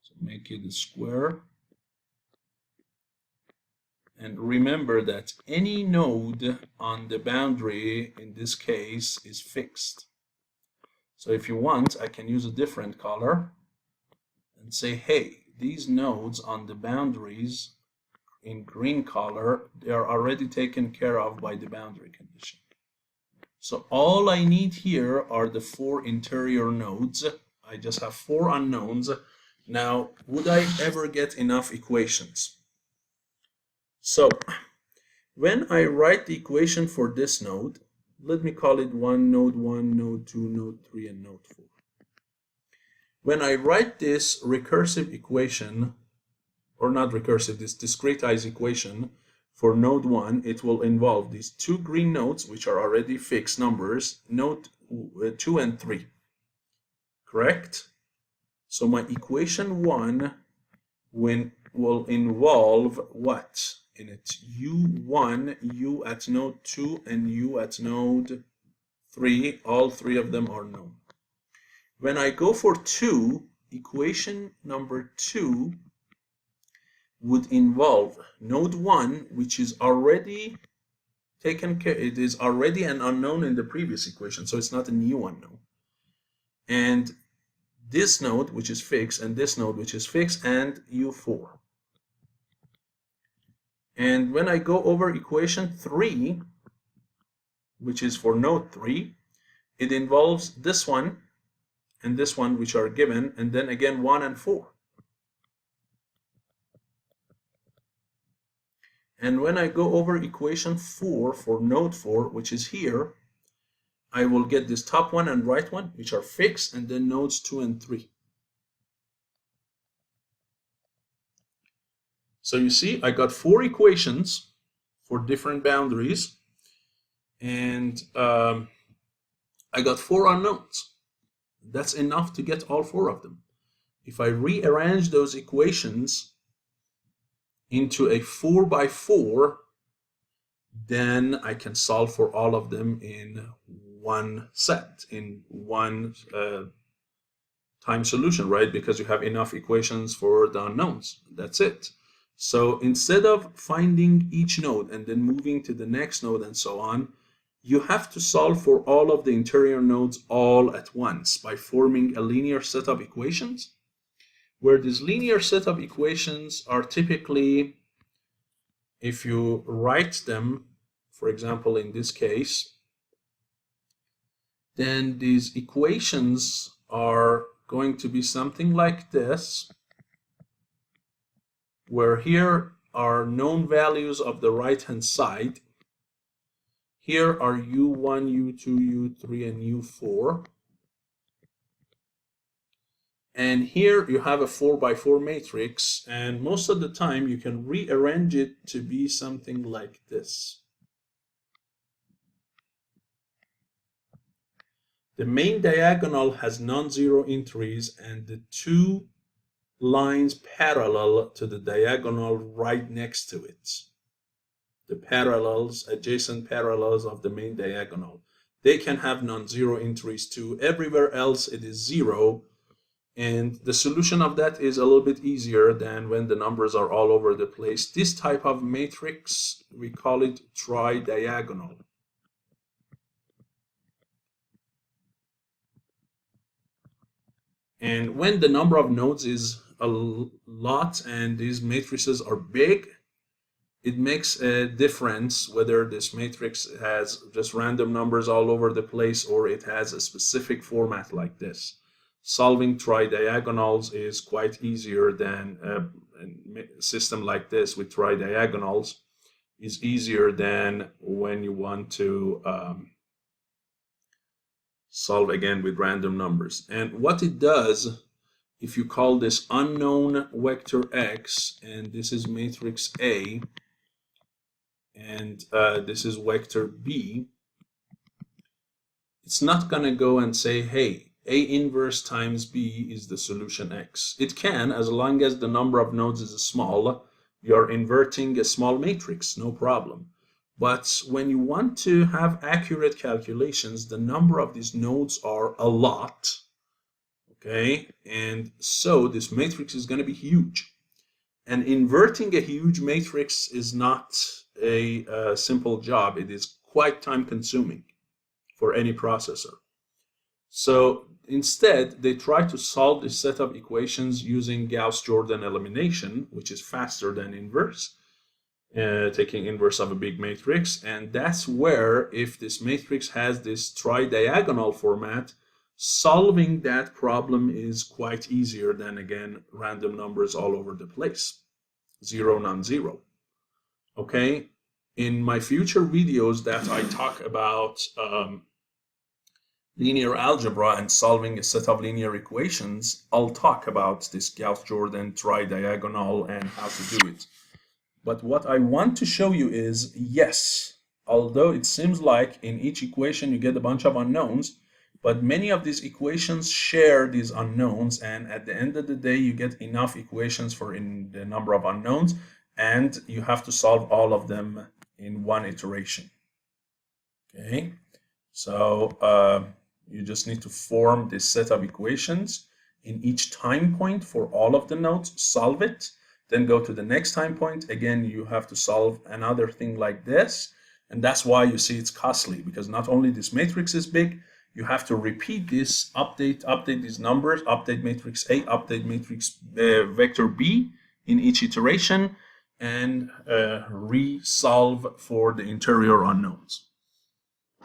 So make it a square. And remember that any node on the boundary, in this case, is fixed. So if you want, I can use a different color and say, hey, these nodes on the boundaries in green color, they are already taken care of by the boundary condition. So all I need here are the 4 interior nodes. I just have 4 unknowns. Now, would I ever get enough equations? So when I write the equation for this node, let me call it node 1, node 2, node 3, and node 4. When I write this recursive equation, or not recursive, this discretized equation for node 1, it will involve these 2 green nodes, which are already fixed numbers, node 2 and 3. Correct? So my equation 1 will involve what in it? U1, U at node 2, and U at node 3. All 3 of them are known. When I go for 2, equation number 2 would involve node 1, which is already taken care, it is already an unknown in the previous equation, so it's not a new unknown. And this node, which is fixed, and this node, which is fixed, and U4. And when I go over equation 3, which is for node 3, it involves this one and this one, which are given, and then again 1 and 4. And when I go over equation 4 for node 4, which is here, I will get this top one and right one, which are fixed, and then nodes 2 and 3. So you see, I got 4 equations for different boundaries, and I got 4 unknowns. That's enough to get all 4 of them. If I rearrange those equations into a 4x4, then I can solve for all of them in one set, in one time solution, right? Because you have enough equations for the unknowns. That's it. So instead of finding each node and then moving to the next node and so on, you have to solve for all of the interior nodes all at once by forming a linear set of equations, where these linear set of equations are typically, if you write them, for example, in this case, then these equations are going to be something like this, where here are known values of the right-hand side. Here are U1, U2, U3, and U4. And here you have a 4x4 matrix, and most of the time you can rearrange it to be something like this. The main diagonal has non-zero entries, and the 2 lines parallel to the diagonal right next to it. The parallels, adjacent parallels of the main diagonal. They can have non-zero entries too. Everywhere else it is 0. And the solution of that is a little bit easier than when the numbers are all over the place. This type of matrix, we call it tridiagonal. And when the number of nodes is a lot and these matrices are big, it makes a difference whether this matrix has just random numbers all over the place or it has a specific format like this. Solving tridiagonals is quite easier than a system like this with tridiagonals is easier than when you want to solve again with random numbers. And what it does, if you call this unknown vector x, and this is matrix A, and this is vector B, it's not going to go and say, hey, A inverse times B is the solution X. It can, as long as the number of nodes is small. You're inverting a small matrix, no problem. But when you want to have accurate calculations, the number of these nodes are a lot. Okay, and so this matrix is going to be huge. And inverting a huge matrix is not a simple job. It is quite time consuming for any processor. So instead, they try to solve this set of equations using Gauss-Jordan elimination, which is faster than inverse. taking inverse of a big matrix. And that's where, if this matrix has this tri-diagonal format, solving that problem is quite easier than, again, random numbers all over the place. Zero, non-zero. Okay? In my future videos that I talk about linear algebra and solving a set of linear equations, I'll talk about this Gauss-Jordan tri-diagonal and how to do it. But what I want to show you is, yes, although it seems like in each equation you get a bunch of unknowns, but many of these equations share these unknowns, and at the end of the day you get enough equations for the number of unknowns, and you have to solve all of them in one iteration. Okay, so you just need to form this set of equations in each time point for all of the nodes, solve it, then go to the next time point. Again, you have to solve another thing like this, and that's why you see it's costly, because not only this matrix is big, you have to repeat this, update these numbers, update matrix A, update matrix vector B in each iteration, and resolve for the interior unknowns.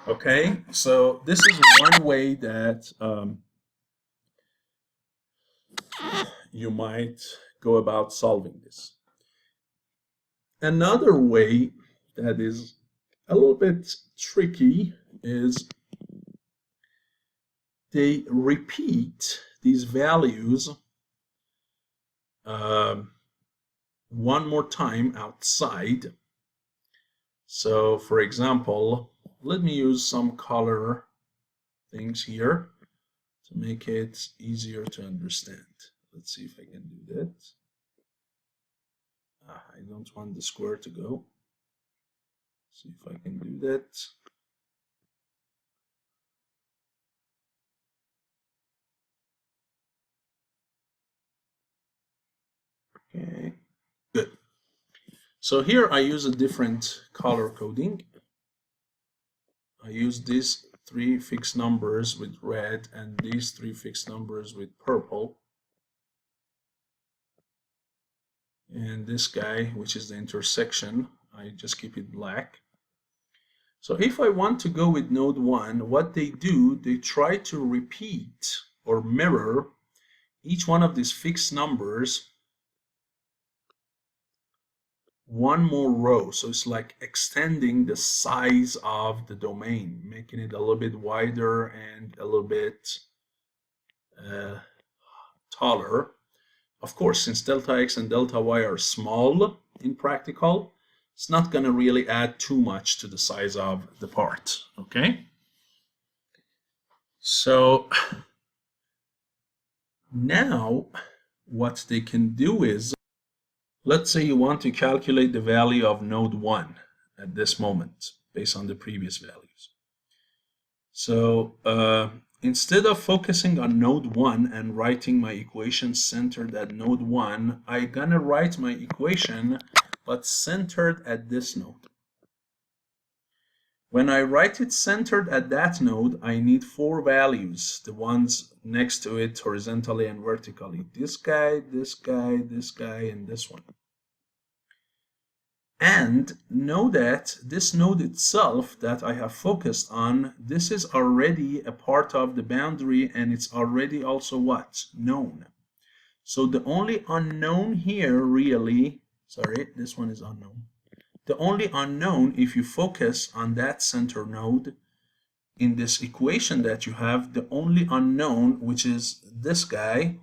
Okay, so this is one way that you might go about solving this. Another way that is a little bit tricky is they repeat these values one more time outside. So for example, let me use some color things here to make it easier to understand. Let's see if I can do that. I don't want the square to go. See if I can do that. Okay, good. So here I use a different color coding. I use these three fixed numbers with red and these three fixed numbers with purple. And this guy, which is the intersection, I just keep it black. So if I want to go with node 1, what they do, they try to repeat or mirror each one of these fixed numbers one more row. So it's like extending the size of the domain, making it a little bit wider and a little bit taller. Of course, since delta x and delta y are small in practical, it's not going to really add too much to the size of the part. Okay? So now what they can do is, let's say you want to calculate the value of node 1 at this moment based on the previous values. So instead of focusing on node 1 and writing my equation centered at node 1, I'm gonna write my equation but centered at this node. When I write it centered at that node, I need 4 values, the ones next to it horizontally and vertically. This guy, this guy, this guy, and this one. And know that this node itself that I have focused on, this is already a part of the boundary, and it's already also what? Known. So the only unknown here really, sorry, this one is unknown. The only unknown, if you focus on that center node in this equation that you have, the only unknown, which is this guy,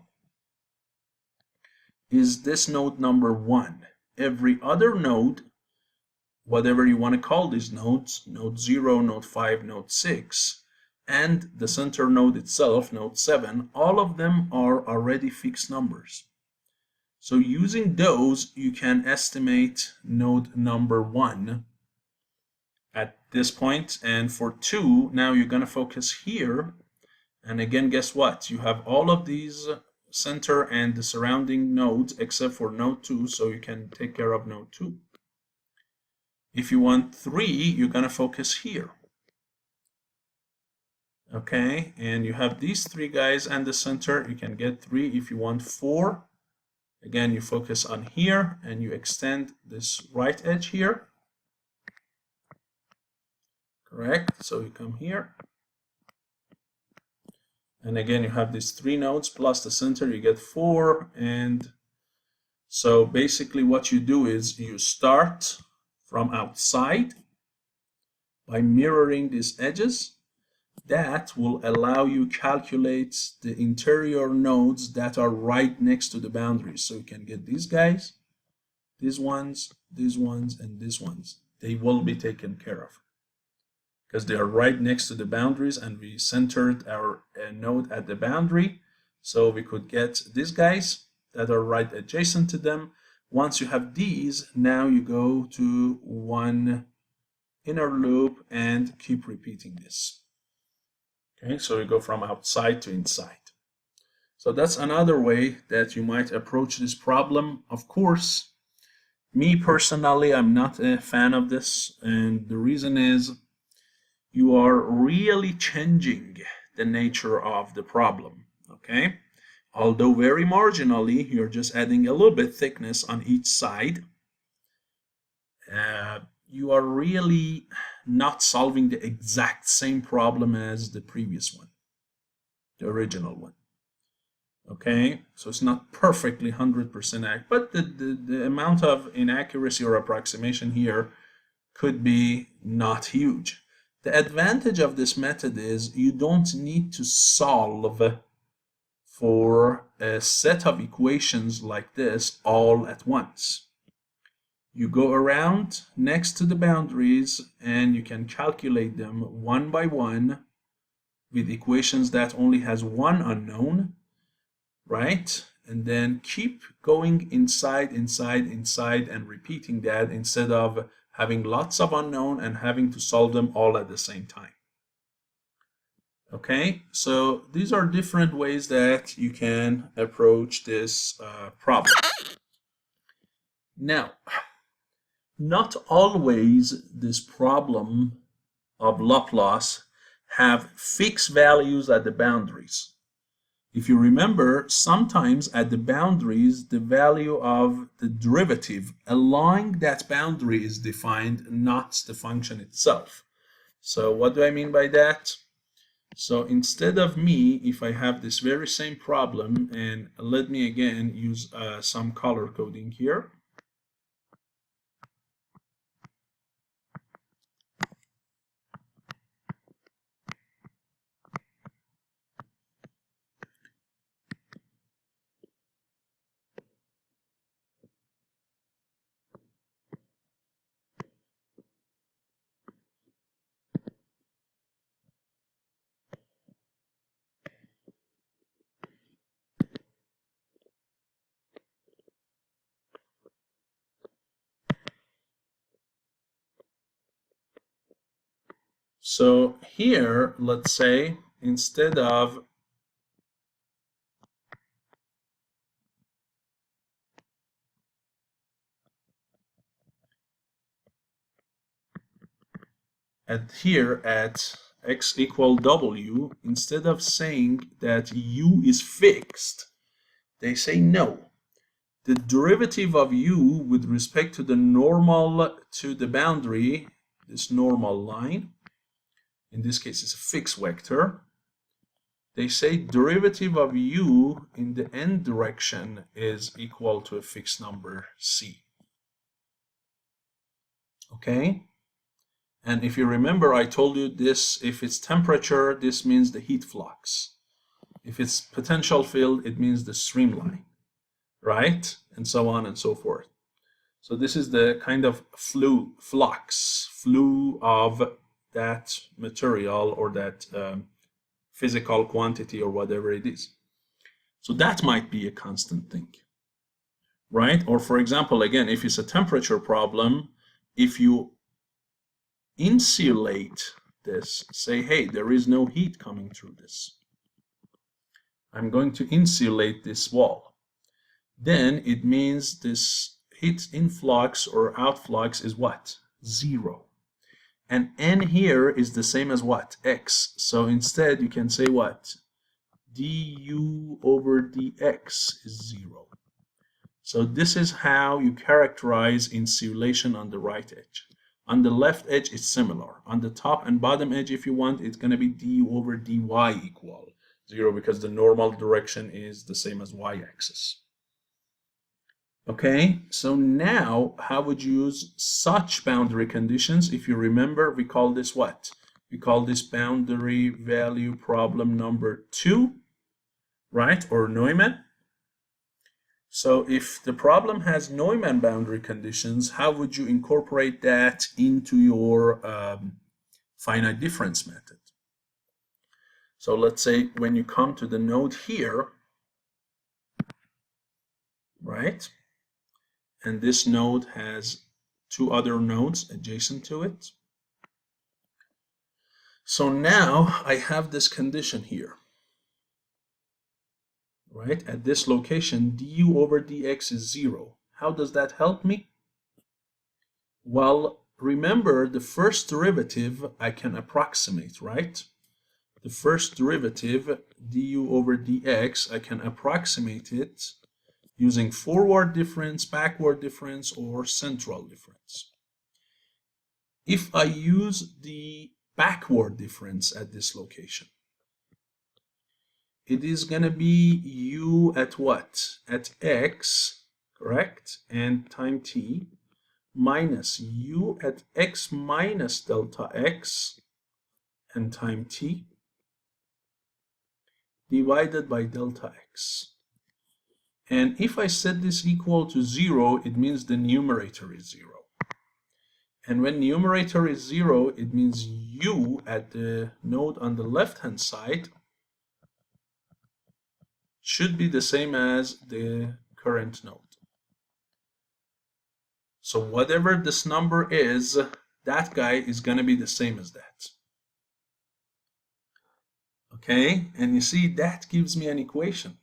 is this node number 1. Every other node, whatever you want to call these nodes, node 0, node 5, node 6, and the center node itself, node 7, all of them are already fixed numbers. So using those, you can estimate node number 1 at this point. And for 2, now you're going to focus here. And again, guess what? You have all of these center and the surrounding nodes except for node 2, so you can take care of node 2. If you want 3, you're going to focus here. Okay, and you have these 3 guys and the center. You can get 3. If you want 4, Again, you focus on here and you extend this right edge here. Correct? So you come here. And again, you have these 3 nodes plus the center, you get 4. And so basically what you do is you start from outside by mirroring these edges. That will allow you calculate the interior nodes that are right next to the boundaries. So you can get these guys, these ones, and these ones. They will be taken care of because they are right next to the boundaries, and we centered our node at the boundary. So we could get these guys that are right adjacent to them. Once you have these, now you go to one inner loop and keep repeating this. Okay, so you go from outside to inside. So that's another way that you might approach this problem. Of course, me personally, I'm not a fan of this, and the reason is you are really changing the nature of the problem. Okay, although very marginally, you're just adding a little bit thickness on each side. You are really not solving the exact same problem as the previous one, the original one. Okay, so it's not perfectly 100% accurate, but the amount of inaccuracy or approximation here could be not huge. The advantage of this method is you don't need to solve for a set of equations like this all at once. You go around next to the boundaries and you can calculate them one by one with equations that only has one unknown, right? And then keep going inside and repeating that instead of having lots of unknown and having to solve them all at the same time. Okay, so these are different ways that you can approach this problem. Now, not always this problem of Laplace have fixed values at the boundaries. If you remember, sometimes at the boundaries, the value of the derivative along that boundary is defined, not the function itself. So what do I mean by that? So instead of me, if I have this very same problem, and let me again use some color coding here. So here, let's say, instead of at x equal w, instead of saying that u is fixed, they say no. The derivative of u with respect to the normal to the boundary, this normal line, in this case it's a fixed vector, they say derivative of u in the n direction is equal to a fixed number c. Okay? And if you remember, I told you this, if it's temperature, this means the heat flux. If it's potential field, it means the streamline, right? And so on and so forth. So this is the kind of flow of that material or that physical quantity or whatever it is. So that might be a constant thing, right? Or for example, again, if it's a temperature problem, if you insulate this, say, hey, there is no heat coming through this, I'm going to insulate this wall, then it means this heat influx or outflux is what? 0. And n here is the same as what? X. So instead you can say what? du over dx is 0. So this is how you characterize insulation on the right edge. On the left edge, it's similar. On the top and bottom edge, if you want, it's going to be du over dy equal 0 because the normal direction is the same as y-axis. Okay, so now how would you use such boundary conditions? If you remember, we call this what? We call this boundary value problem number 2, right? Or Neumann. So if the problem has Neumann boundary conditions, how would you incorporate that into your finite difference method? So let's say when you come to the node here, right? And this node has two other nodes adjacent to it. So now I have this condition here, right? At this location, du over dx is 0. How does that help me? Well, remember the first derivative I can approximate, right? The first derivative, du over dx, I can approximate it using forward difference, backward difference, or central difference. If I use the backward difference at this location, it is going to be u at what? At x, correct? And time t, minus u at x minus delta x and time t, divided by delta x. And if I set this equal to 0, it means the numerator is 0. And when numerator is 0, it means u at the node on the left-hand side should be the same as the current node. So whatever this number is, that guy is going to be the same as that. Okay, and you see that gives me an equation.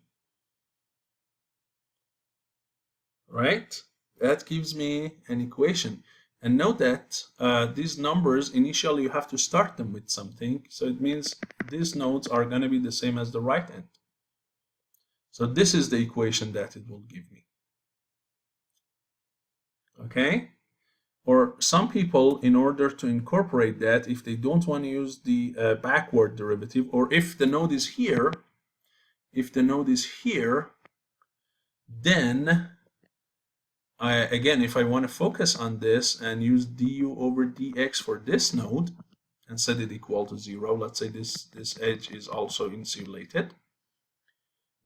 Right? That gives me an equation. And note that these numbers, initially you have to start them with something. So it means these nodes are going to be the same as the right end. So this is the equation that it will give me. Okay? Or some people, in order to incorporate that, if they don't want to use the backward derivative, or if the node is here, then again, if I want to focus on this and use du over dx for this node and set it equal to 0, let's say this edge is also insulated,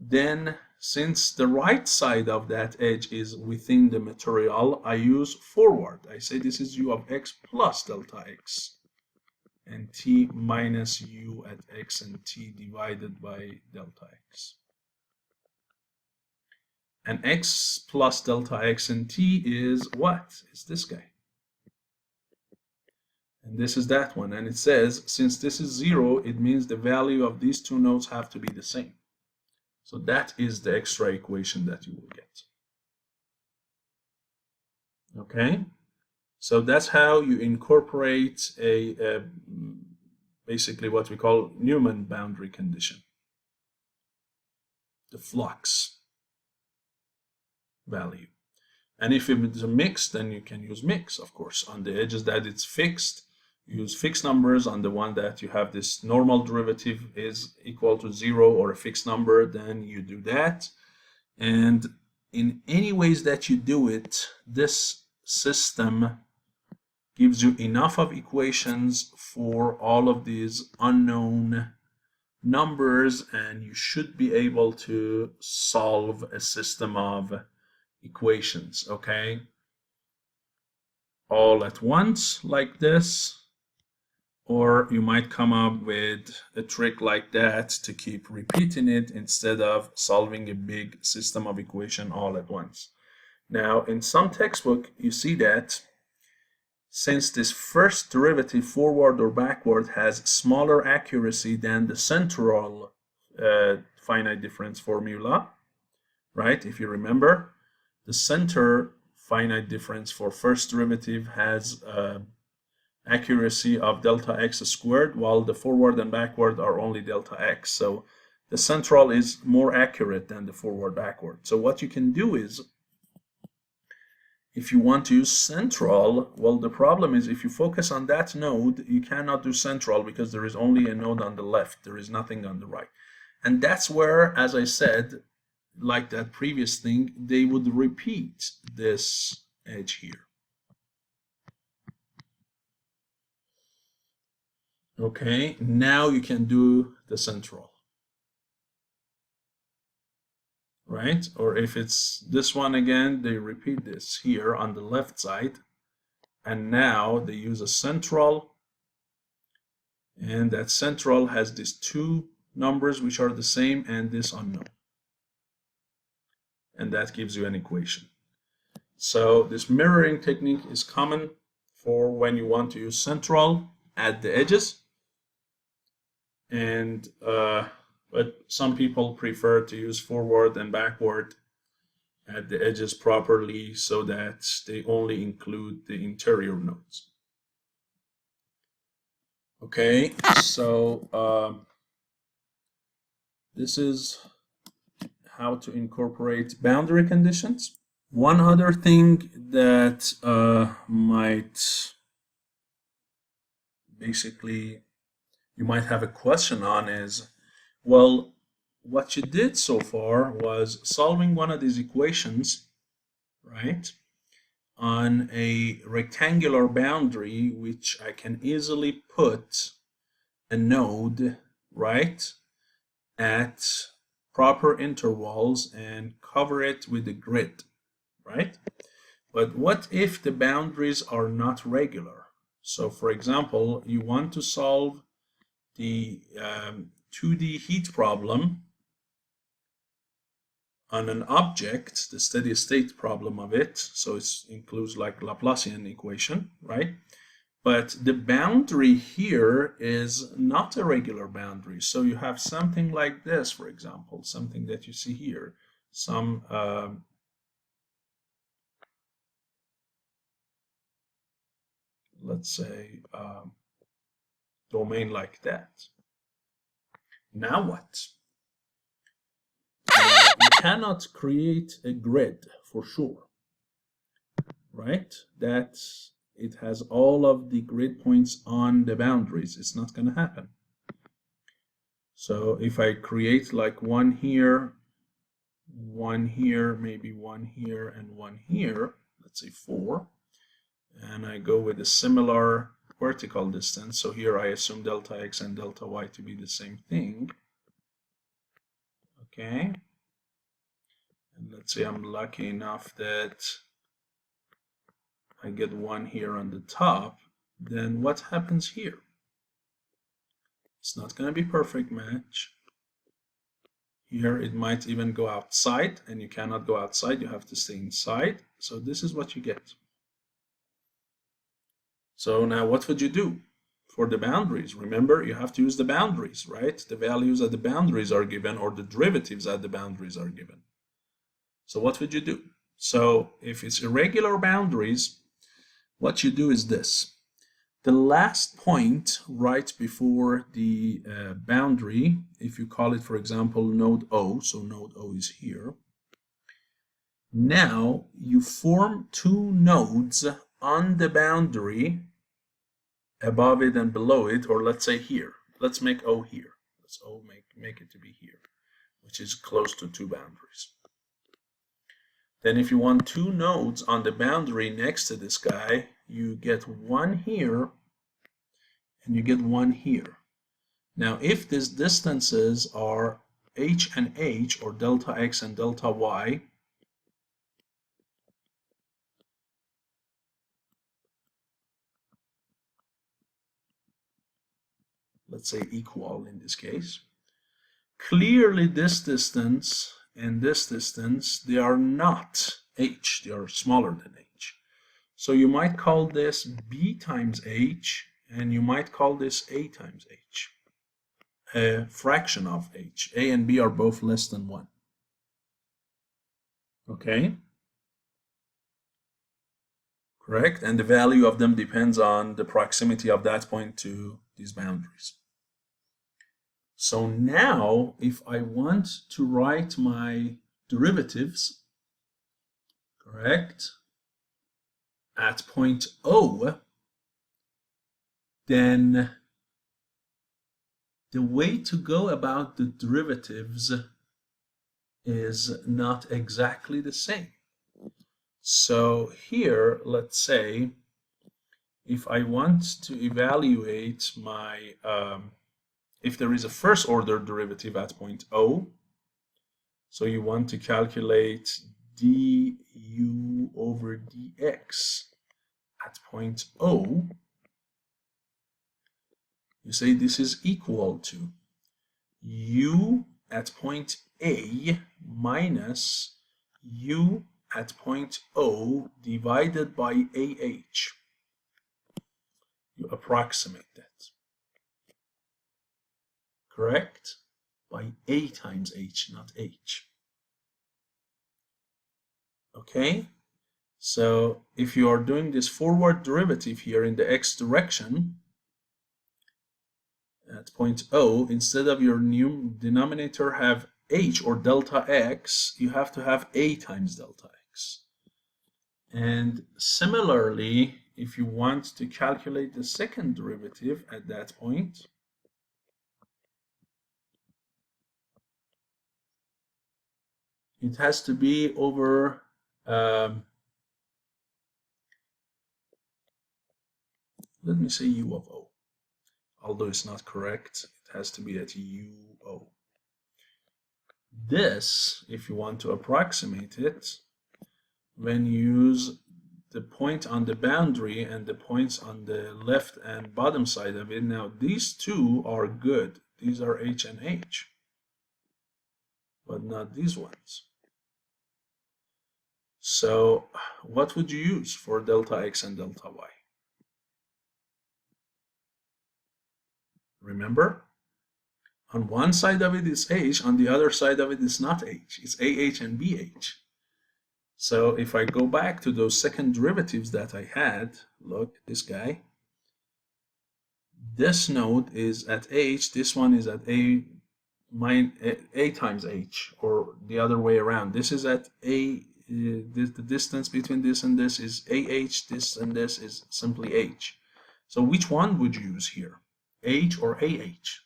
then since the right side of that edge is within the material, I use forward. I say this is u of x plus delta x and t minus u at x and t divided by delta x. And x plus delta x and t is what? It's this guy. And this is that one. And it says, since this is 0, it means the value of these two nodes have to be the same. So that is the extra equation that you will get. Okay? So that's how you incorporate a basically what we call Neumann boundary condition. The flux value. And if it's a mix, then you can use mix, of course. On the edges that it's fixed, use fixed numbers. On the one that you have this normal derivative is equal to 0 or a fixed number, then you do that. And in any ways that you do it, this system gives you enough of equations for all of these unknown numbers, and you should be able to solve a system of equations, okay? All at once like this, or you might come up with a trick like that to keep repeating it instead of solving a big system of equation all at once. Now, in some textbook, you see that since this first derivative, forward or backward, has smaller accuracy than the central finite difference formula, right? If you remember, the center finite difference for first derivative has accuracy of delta x squared, while the forward and backward are only delta x. So the central is more accurate than the forward backward. So what you can do is if you want to use central, well, the problem is if you focus on that node, you cannot do central because there is only a node on the left. There is nothing on the right. And that's where, as I said, like that previous thing, they would repeat this edge here. Okay, now you can do the central, right? Or if it's this one again, they repeat this here on the left side, and now they use a central, and that central has these two numbers which are the same and this unknown, and that gives you an equation. So this mirroring technique is common for when you want to use central at the edges, and but some people prefer to use forward and backward at the edges properly so that they only include the interior nodes. Okay, so this is how to incorporate boundary conditions. One other thing that might basically you might have a question on is, well, what you did so far was solving one of these equations, right, on a rectangular boundary, which I can easily put a node, right, at proper intervals and cover it with a grid, right? But what if the boundaries are not regular? So, for example, you want to solve the 2D heat problem on an object, the steady state problem of it, so it includes like Laplacian equation, right? But the boundary here is not a regular boundary. So you have something like this, for example, something that you see here, some let's say domain like that. Now what? You cannot create a grid for sure, right? That it has all of the grid points on the boundaries. It's not going to happen. So if I create like one here, maybe one here, and one here, let's say 4, and I go with a similar vertical distance. So here I assume delta x and delta y to be the same thing. Okay. And let's say I'm lucky enough that I get one here on the top. Then what happens here? It's not going to be perfect match. Here it might even go outside, and you cannot go outside. You have to stay inside. So this is what you get. So now what would you do for the boundaries? Remember, you have to use the boundaries, right? The values at the boundaries are given, or the derivatives at the boundaries are given. So what would you do? So if it's irregular boundaries, what you do is this. The last point right before the boundary, if you call it, for example, node O, so node O is here. Now you form two nodes on the boundary, above it and below it, or let's say here. Let's make O here. Let's O make it to be here, which is close to two boundaries. Then if you want two nodes on the boundary next to this guy, you get one here and you get one here. Now if these distances are h and h, or delta x and delta y, let's say equal in this case, clearly this distance and this distance, they are not h, they are smaller than h. So you might call this b times h, and you might call this a times h, a fraction of h. A and b are both less than 1. Okay? Correct? And the value of them depends on the proximity of that point to these boundaries. So now, if I want to write my derivatives, correct? at point O, then the way to go about the derivatives is not exactly the same. So here, let's say, if I want to evaluate my, if there is a first order derivative at point O, so you want to calculate du over dx at point O, you say this is equal to u at point A minus u at point O divided by AH. You approximate that. Correct? By A times H, not H. Okay? So if you are doing this forward derivative here in the x direction, at point O, instead of your new denominator have h or delta x, you have to have a times delta x. And similarly, if you want to calculate the second derivative at that point, it has to be over let me say u of o. Although it's not correct, it has to be at UO. This, if you want to approximate it, when you use the point on the boundary and the points on the left and bottom side of it, now these two are good. These are H and H, but not these ones. So what would you use for delta X and delta Y? Remember, on one side of it is H, on the other side of it is not H. It's AH and BH. So if I go back to those second derivatives that I had, look, this guy, this node is at H, this one is at A times H, or the other way around. This is at A, the distance between this and this is AH, this and this is simply H. So which one would you use here? H or AH?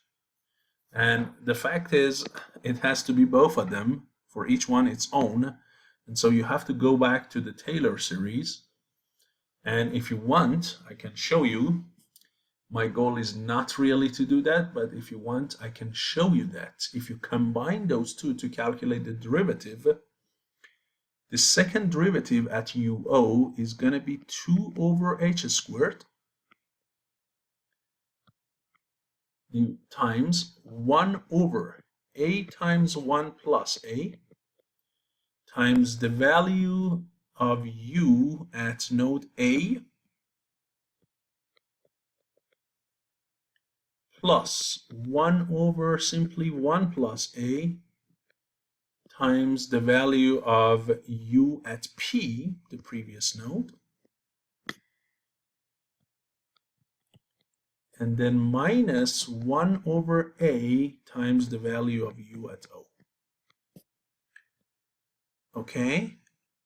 And the fact is, it has to be both of them, for each one its own. And so you have to go back to the Taylor series. And if you want, I can show you. My goal is not really to do that, but if you want, I can show you that. If you combine those two to calculate the derivative, the second derivative at UO is going to be 2 over H squared times 1 over A times 1 plus A times the value of U at node A plus 1 over simply 1 plus A times the value of U at P, the previous node, and then minus 1 over A times the value of U at O. Okay,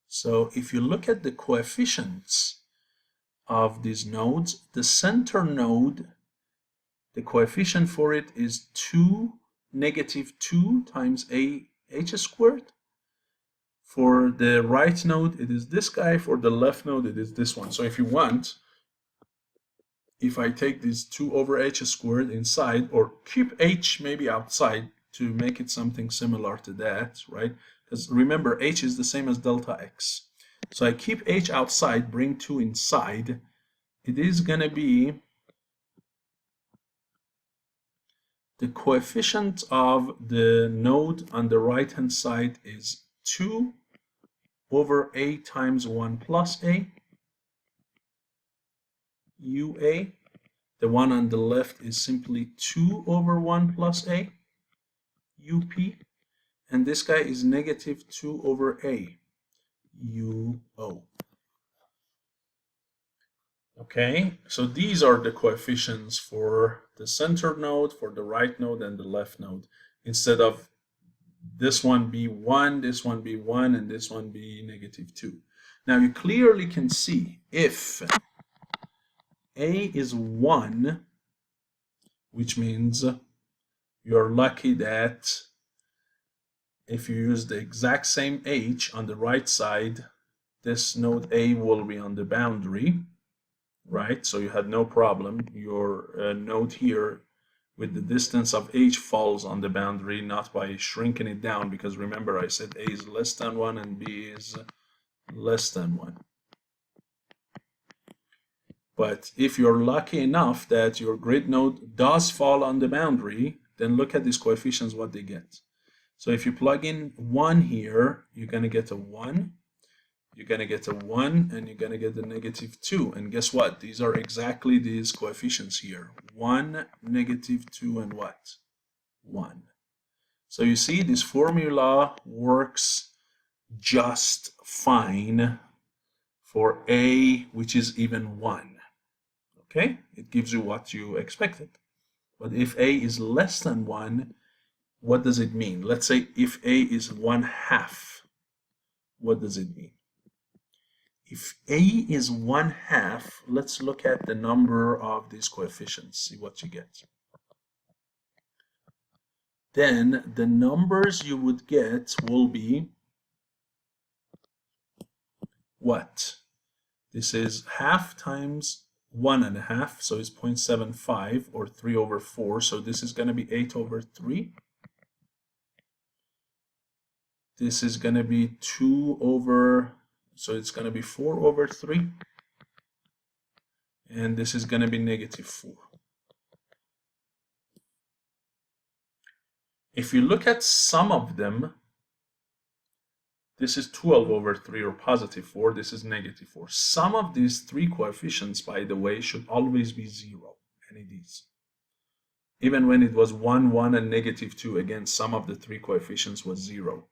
so if you look at the coefficients of these nodes, the center node, the coefficient for it is 2, negative 2 times AH squared. For the right node, it is this guy. For the left node, it is this one. So if you want, if I take this 2 over H squared inside, or keep H maybe outside to make it something similar to that, right? Because remember, H is the same as delta X. So I keep H outside, bring 2 inside. It is going to be the coefficient of the node on the right hand side is 2 over A times 1 plus A UA. The one on the left is simply 2 over 1 plus A UP. And this guy is negative 2 over A UO. Okay, so these are the coefficients for the center node, for the right node, and the left node. Instead of this one be 1, this one be 1, and this one be negative 2. Now you clearly can see if A is 1, which means you're lucky that if you use the exact same h on the right side, this node A will be on the boundary, right? So you had no problem. Your node here with the distance of h falls on the boundary, not by shrinking it down, because remember I said A is less than 1 and B is less than 1. But if you're lucky enough that your grid node does fall on the boundary, then look at these coefficients, what they get. So if you plug in 1 here, you're going to get a 1, you're going to get a 1, and you're going to get the -2. And guess what? These are exactly these coefficients here. 1, -2, and what? 1. So you see this formula works just fine for A, which is even 1. Okay? It gives you what you expected. But if A is less than 1, what does it mean? Let's say if A is 1/2, what does it mean? If A is 1/2, let's look at the number of these coefficients, see what you get. Then the numbers you would get will be what? This is half times 1/2, so it's 0.75 or 3/4, so this is going to be 8/3. This is going to be 2/, so it's going to be 4/3. And this is going to be -4. If you look at some of them, this is 12/3 or +4, this is -4. Some of these three coefficients, by the way, should always be 0, any of these. Even when it was 1, 1, and -2, again, some of the three coefficients was 0.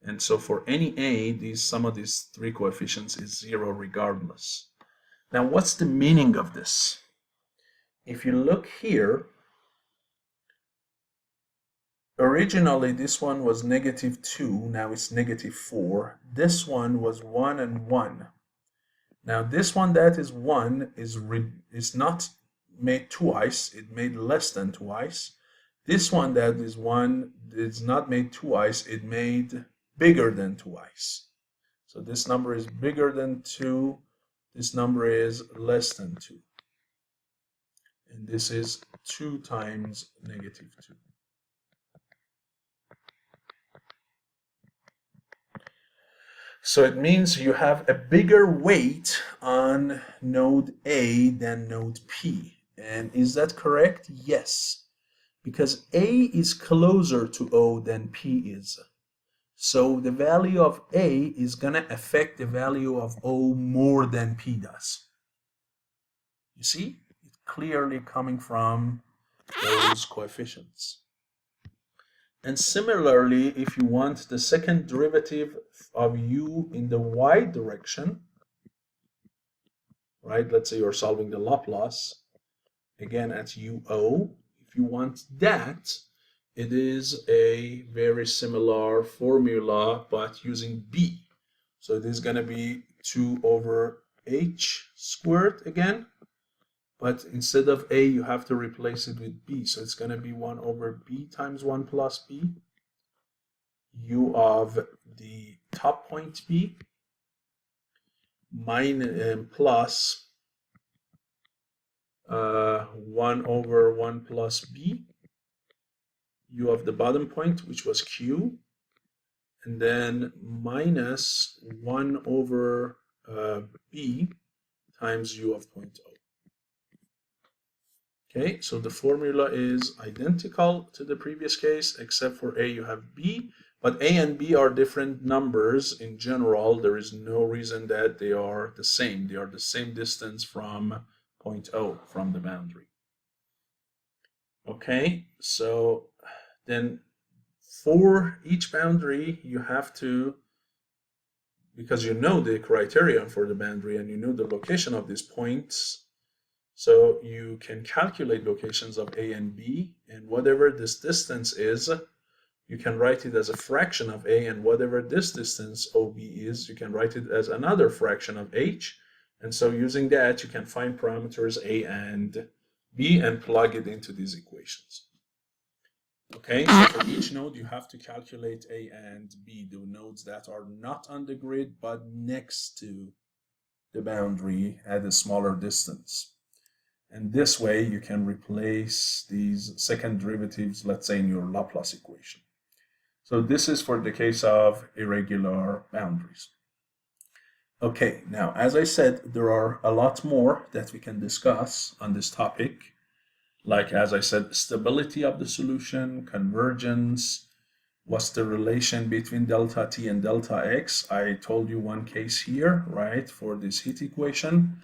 And so for any A, some of these three coefficients is 0 regardless. Now, what's the meaning of this? If you look here, originally this one was -2, now it's -4. This one was 1 and 1. Now this one that is 1 is not made twice, it made less than twice. This one that is 1 is not made twice, it made bigger than twice. So this number is bigger than 2, this number is less than 2. And this is 2 times -2. So it means you have a bigger weight on node A than node P. And is that correct? Yes, because A is closer to O than P is. So the value of A is going to affect the value of O more than P does. You see? It's clearly coming from those coefficients. And similarly, if you want the second derivative of u in the y direction, right? Let's say you're solving the Laplace, again at UO. If you want that, it is a very similar formula, but using b. So it is going to be 2/h squared again. But instead of a, you have to replace it with b. So it's going to be 1/b times 1 plus b. U of the top point b plus 1/1 plus b. U of the bottom point, which was q. And then minus 1/b times u of point o. Okay, so the formula is identical to the previous case, except for A you have B, but A and B are different numbers in general. There is no reason that they are the same. They are the same distance from point O, from the boundary. Okay, so then for each boundary you have to, because you know the criterion for the boundary and you know the location of these points, so you can calculate locations of A and B, and whatever this distance is, you can write it as a fraction of a, and whatever this distance OB is, you can write it as another fraction of h. And so using that, you can find parameters a and b and plug it into these equations. Okay, so for each node, you have to calculate a and b, the nodes that are not on the grid, but next to the boundary at a smaller distance. And this way, you can replace these second derivatives, let's say in your Laplace equation. So this is for the case of irregular boundaries. Okay, now, as I said, there are a lot more that we can discuss on this topic. Like, as I said, stability of the solution, convergence, what's the relation between delta t and delta x? I told you one case here, right, for this heat equation.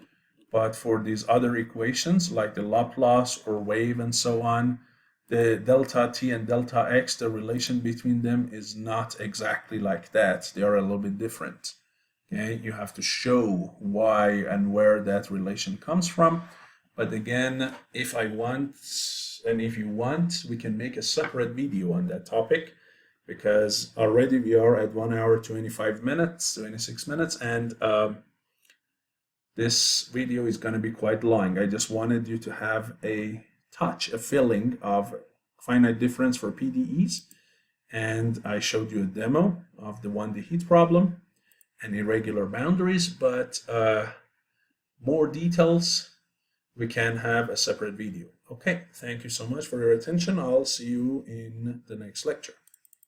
But for these other equations, like the Laplace or wave and so on, the delta t and delta x, the relation between them is not exactly like that. They are a little bit different. Okay, you have to show why and where that relation comes from. But again, if I want, and if you want, we can make a separate video on that topic, because already we are at 1 hour, 25 minutes, 26 minutes, and this video is going to be quite long. I just wanted you to have a feeling of finite difference for PDEs, and I showed you a demo of the 1D heat problem and irregular boundaries, but more details we can have a separate video. Okay, thank you so much for your attention. I'll see you in the next lecture.